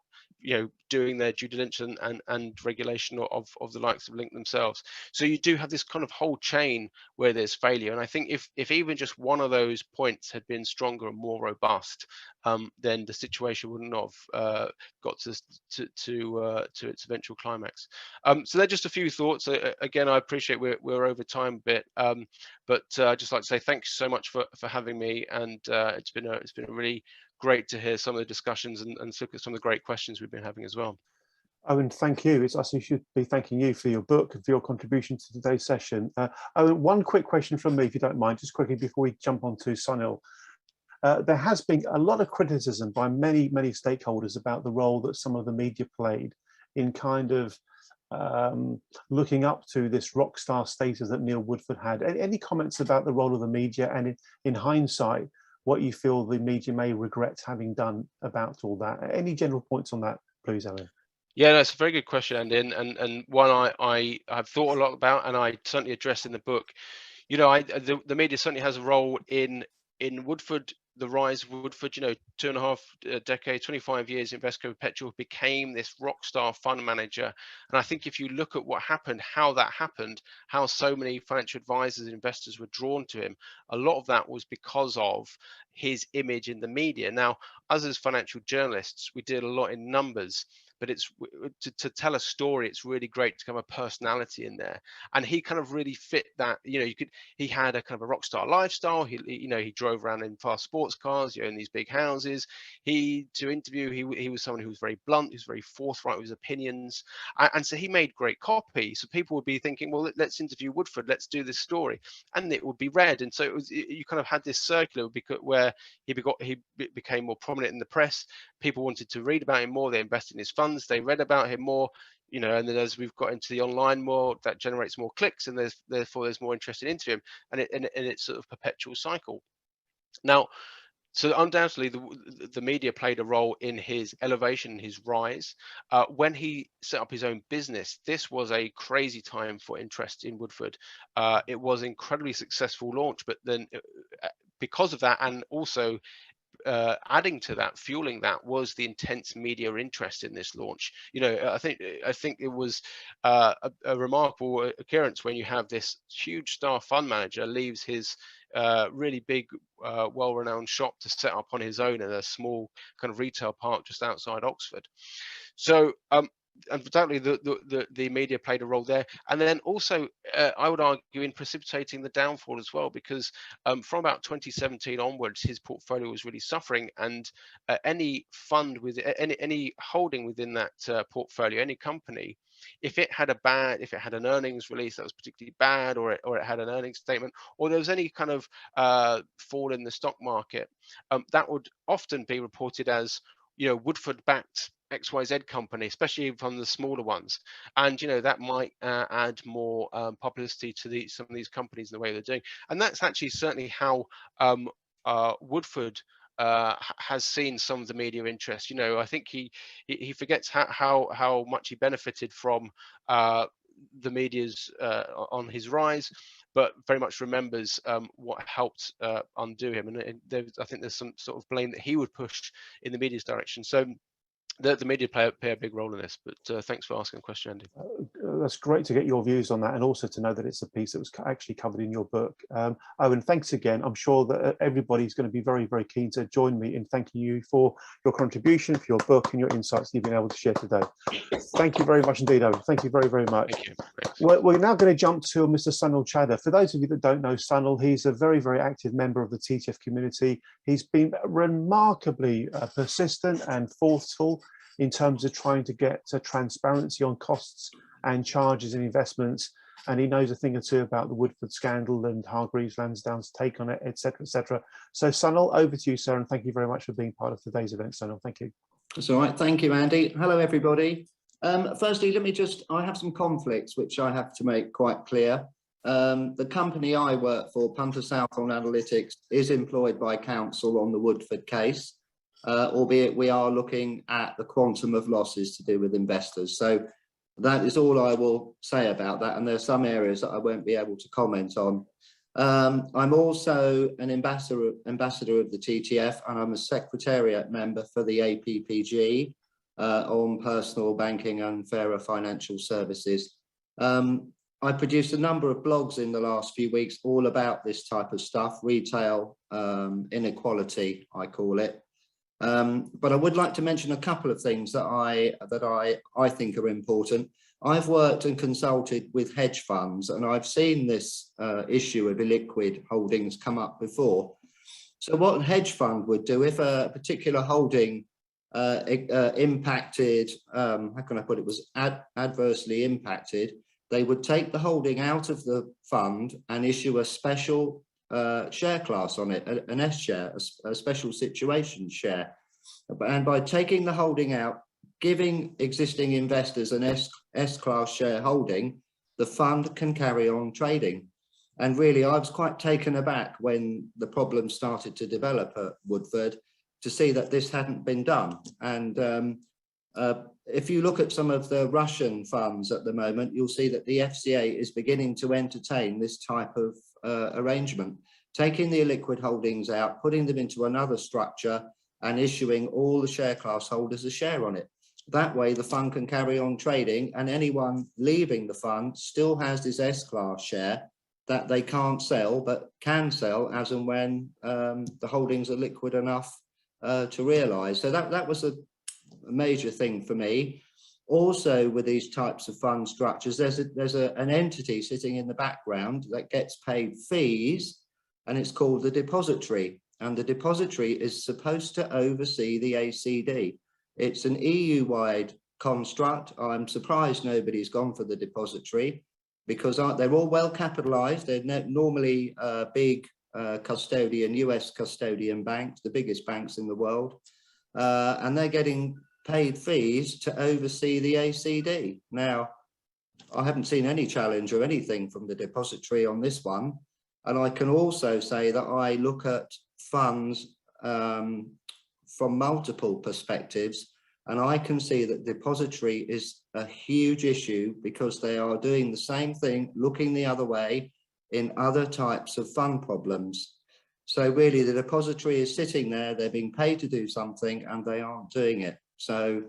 doing their due diligence and regulation of the likes of Link themselves. So you do have this kind of whole chain where there's failure. And I think if even just one of those points had been stronger and more robust, then the situation wouldn't have got to its eventual climax. So they're just a few thoughts. Again, I appreciate we're over time a bit, but I'd just like to say thanks so much for having me, and it's been a really great to hear some of the discussions and look at some of the great questions we've been having as well. Owen, thank you. It's us who should be thanking you for your book and for your contribution to today's session. Owen, one quick question from me, if you don't mind, just quickly before we jump on to Sunil. There has been a lot of criticism by many stakeholders about the role that some of the media played in kind of looking up to this rock star status that Neil Woodford had. Any comments about the role of the media, and in hindsight, what you feel the media may regret having done about all that? Any general points on that, please, Owen? Yeah, that's a very good question, Andy, and one I've thought a lot about, and I certainly address in the book. The media certainly has a role in Woodford. The rise of Woodford, 2.5 decades, 25 years, Invesco Perpetual became this rock star fund manager. And I think if you look at what happened, how that happened, how so many financial advisors and investors were drawn to him, a lot of that was because of his image in the media. Now, us as financial journalists, we did a lot in numbers, but it's to tell a story, it's really great to have a personality in there. And he kind of really fit that. He had a kind of a rock star lifestyle. He drove around in fast sports cars, in these big houses. He was someone who was very blunt, he was very forthright with his opinions, and so he made great copy. So people would be thinking, well, let's interview Woodford, let's do this story, and it would be read. And so you kind of had this circular where he became more prominent in the press. People wanted to read about him more. They invested in his funds. They read about him more. And then as we've got into the online more, that generates more clicks, and therefore there's more interest in interview him, and it's sort of perpetual cycle. Now, so undoubtedly the media played a role in his elevation, his rise. When he set up his own business, this was a crazy time for interest in Woodford. It was an incredibly successful launch, but then because of that, and also adding to that, fueling that, was the intense media interest in this launch. I think it was a remarkable occurrence when you have this huge star fund manager leaves his really big, well-renowned shop to set up on his own in a small kind of retail park just outside Oxford. So undoubtedly the media played a role there, and then also I would argue in precipitating the downfall as well, because from about 2017 onwards his portfolio was really suffering, and any fund with any holding within that portfolio, any company, if it had an earnings release that was particularly bad, or it had an earnings statement, or there was any kind of fall in the stock market, that would often be reported as Woodford backed XYZ company, especially from the smaller ones, and that might add more publicity to some of these companies in the way they're doing. And that's actually certainly how Woodford has seen some of the media interest. I think he forgets how much he benefited from the media's on his rise, but very much remembers what helped undo him. And I think there's some sort of blame that he would push in the media's direction. So the media play a big role in this, but thanks for asking the question, Andy. That's great to get your views on that, and also to know that it's a piece that was actually covered in your book. Owen, thanks again. I'm sure that everybody's going to be very, very keen to join me in thanking you for your contribution, for your book, and your insights you've been able to share today. Thank you very much indeed, Owen. Thank you very, very much. Thank you. We're now going to jump to Mr. Sunil Chadha. For those of you that don't know Sunil, he's a very, very active member of the TTF community. He's been remarkably persistent and forceful in terms of trying to get transparency on costs and charges and investments, and he knows a thing or two about the Woodford Scandal and Hargreaves Lansdown's take on it, etc., etc. So Sunil, over to you, sir, and thank you very much for being part of today's event, Sunil. Thank you. That's all right. Thank you, Andy. Hello, everybody. Firstly, I have some conflicts which I have to make quite clear. The company I work for, Punter Southall Analytics, is employed by counsel on the Woodford case, albeit we are looking at the quantum of losses to do with investors. So that is all I will say about that, and there are some areas that I won't be able to comment on. I'm also an ambassador of the TTF, and I'm a secretariat member for the APPG. on personal banking and fairer financial services. I produced a number of blogs in the last few weeks all about this type of stuff, retail inequality, I call it. But I would like to mention a couple of things that I think are important. I've worked and consulted with hedge funds, and I've seen this issue of illiquid holdings come up before. So what a hedge fund would do if a particular holding impacted, how can I put it, was adversely impacted, they would take the holding out of the fund and issue a special share class on it, an S share, a special situation share. And by taking the holding out, giving existing investors an S class shareholding, the fund can carry on trading. And really, I was quite taken aback when the problem started to develop at Woodford to see that this hadn't been done. And if you look at some of the Russian funds at the moment, you'll see that the FCA is beginning to entertain this type of arrangement, taking the illiquid holdings out, putting them into another structure and issuing all the share class holders a share on it. That way the fund can carry on trading, and anyone leaving the fund still has this S-class share that they can't sell, but can sell as and when the holdings are liquid enough to realise. So that was a major thing for me. Also, with these types of fund structures, there's an entity sitting in the background that gets paid fees, and it's called the depository. And the depository is supposed to oversee the ACD. It's an EU-wide construct. I'm surprised nobody's gone for the depository, because they're all well capitalized. They're normally big custodian, US custodian banks, the biggest banks in the world. And they're getting paid fees to oversee the ACD. Now, I haven't seen any challenge or anything from the depository on this one. And I can also say that I look at funds from multiple perspectives, and I can see that depository is a huge issue because they are doing the same thing, looking the other way in other types of fund problems. So really the depository is sitting there, they're being paid to do something and they aren't doing it. So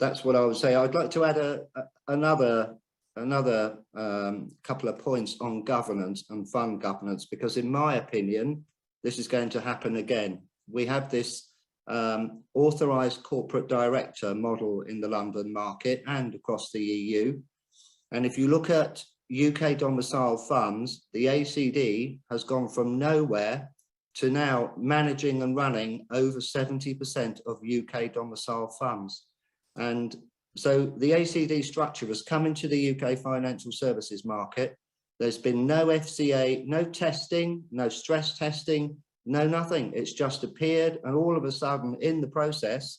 that's what I would say. I'd like to add another couple of points on governance and fund governance, because in my opinion, this is going to happen again. We have this authorised corporate director model in the London market and across the EU. And if you look at UK domicile funds, the ACD has gone from nowhere to now managing and running over 70% of UK domicile funds. And so the ACD structure has come into the UK financial services market. There's been no FCA, no testing, no stress testing, no nothing. It's just appeared, and all of a sudden in the process,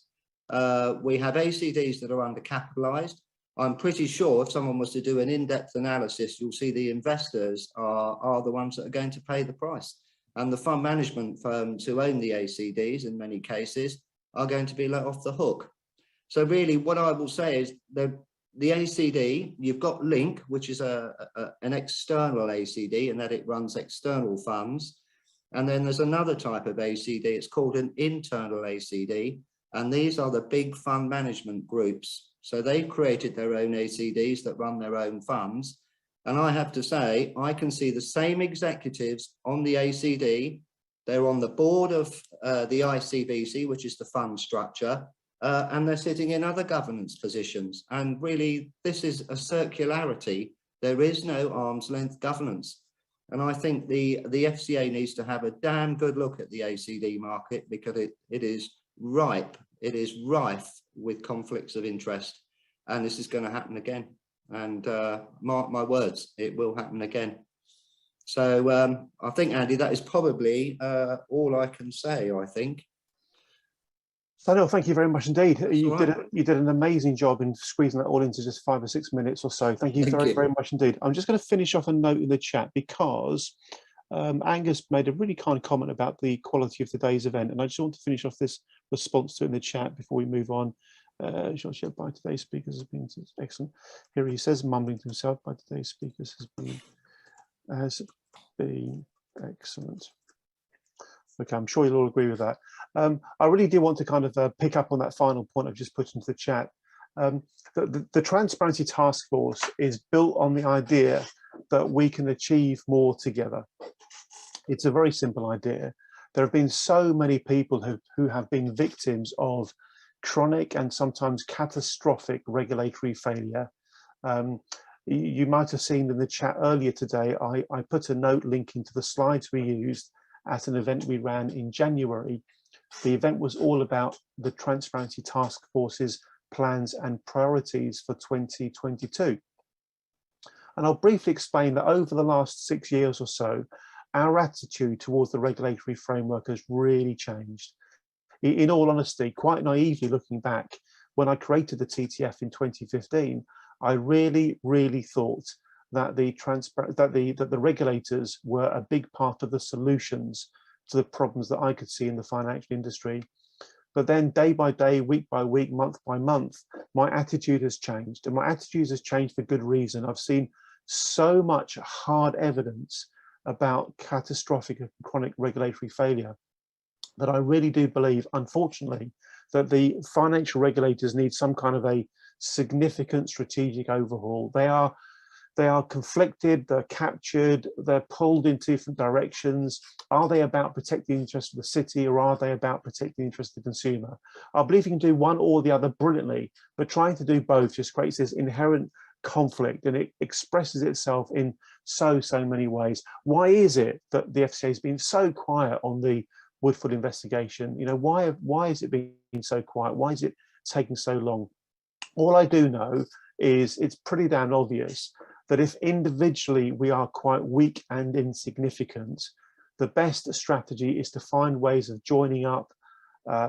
we have ACDs that are undercapitalized. I'm pretty sure if someone was to do an in-depth analysis, you'll see the investors are the ones that are going to pay the price. And the fund management firms who own the ACDs in many cases are going to be let off the hook. So really what I will say is the ACD, you've got Link, which is an external ACD, in that it runs external funds. And then there's another type of ACD, it's called an internal ACD. And these are the big fund management groups. So they've created their own ACDs that run their own funds. And I have to say, I can see the same executives on the ACD. They're on the board of the ICBC, which is the fund structure, and they're sitting in other governance positions. And really, this is a circularity. There is no arm's length governance. And I think the FCA needs to have a damn good look at the ACD market, because it is ripe, it is rife with conflicts of interest. And this is going to happen again. And mark my words, it will happen again. So I think, Andy, that is probably all I can say, I think. Daniel, thank you very much indeed. You did an amazing job in squeezing that all into just 5 or 6 minutes or so. Thank you very much indeed. I'm just going to finish off a note in the chat, because Angus made a really kind comment about the quality of today's event, and I just want to finish off this response to it in the chat before we move on. Shall share by today's speakers has been excellent. Here he says, mumbling to himself, by today's speakers has been excellent. Okay, I'm sure you'll all agree with that. I really do want to kind of pick up on that final point I've just put into the chat. The Transparency Task Force is built on the idea that we can achieve more together. It's a very simple idea. There have been so many people who have been victims of chronic and sometimes catastrophic regulatory failure. You might have seen in the chat earlier today, I put a note linking to the slides we used at an event we ran in January. The event was all about the Transparency Task Force's plans and priorities for 2022. And I'll briefly explain that over the last 6 years or so, our attitude towards the regulatory framework has really changed. In all honesty, quite naively looking back, when I created the TTF in 2015, I really thought that the regulators were a big part of the solutions to the problems that I could see in the financial industry. But then day by day, week by week, month by month, my attitude has changed, and my attitude has changed for good reason. I've seen so much hard evidence about catastrophic and chronic regulatory failure that I really do believe, unfortunately, that the financial regulators need some kind of a significant strategic overhaul. They are conflicted, they're captured, they're pulled in different directions. Are they about protecting the interest of the city, or are they about protecting the interest of the consumer? I believe you can do one or the other brilliantly, but trying to do both just creates this inherent conflict, and it expresses itself in so many ways. Why is it that the FCA has been so quiet on the Woodford investigation? You know, why is it being so quiet? Why is it taking so long? All I do know is it's pretty damn obvious that if individually we are quite weak and insignificant, the best strategy is to find ways of joining up,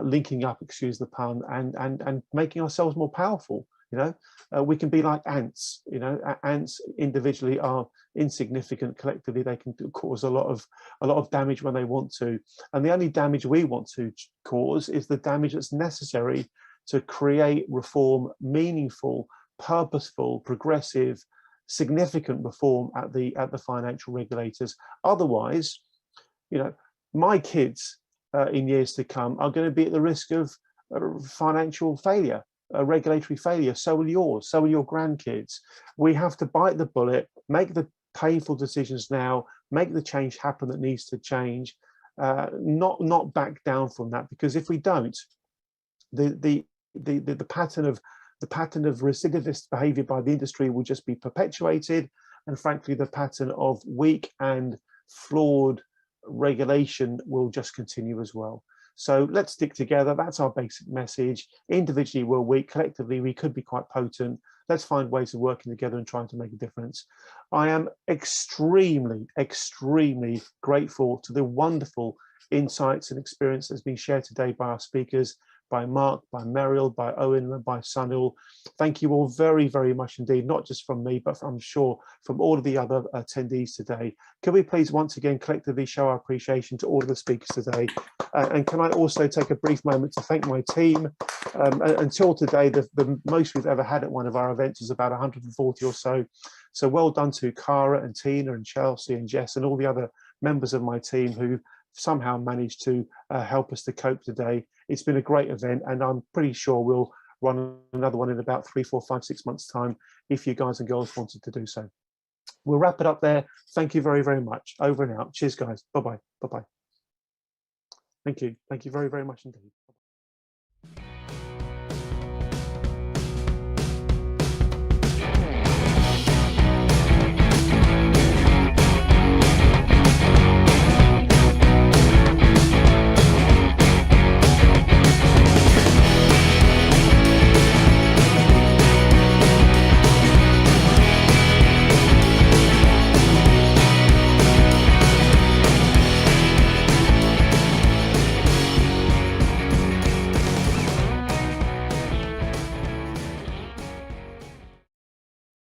linking up, excuse the pun, and making ourselves more powerful. You know, we can be like ants. You know, ants individually are insignificant. Collectively, they can cause a lot of damage when they want to. And the only damage we want to cause is the damage that's necessary to create reform, meaningful, purposeful, progressive, significant reform at the financial regulators. Otherwise, you know, my kids in years to come are going to be at the risk of financial failure, regulatory failure. So will yours, so will your grandkids. We have to bite the bullet, make the painful decisions now, make the change happen that needs to change, not back down from that, because if we don't, the pattern of recidivist behavior by the industry will just be perpetuated, and frankly the pattern of weak and flawed regulation will just continue as well. So let's stick together. That's our basic message. Individually we're weak, collectively we could be quite potent. Let's find ways of working together and trying to make a difference. I am extremely grateful to the wonderful insights and experience that's been shared today by our speakers, by Mark, by Meryl, by Owen, and by Sunil. Thank you all very much indeed, not just from me, but I'm sure from all of the other attendees today. Can we please once again collectively show our appreciation to all of the speakers today? And can I also take a brief moment to thank my team. Until today, the most we've ever had at one of our events is about 140 or so. So well done to Cara and Tina and Chelsea and Jess and all the other members of my team who somehow managed to help us to cope today. It's been a great event, and I'm pretty sure we'll run another one in about 3, 4, 5, 6 months time if you guys and girls wanted to do so. We'll wrap it up there. Thank you very much. Over and out. Cheers guys. Bye bye. Thank you very much indeed.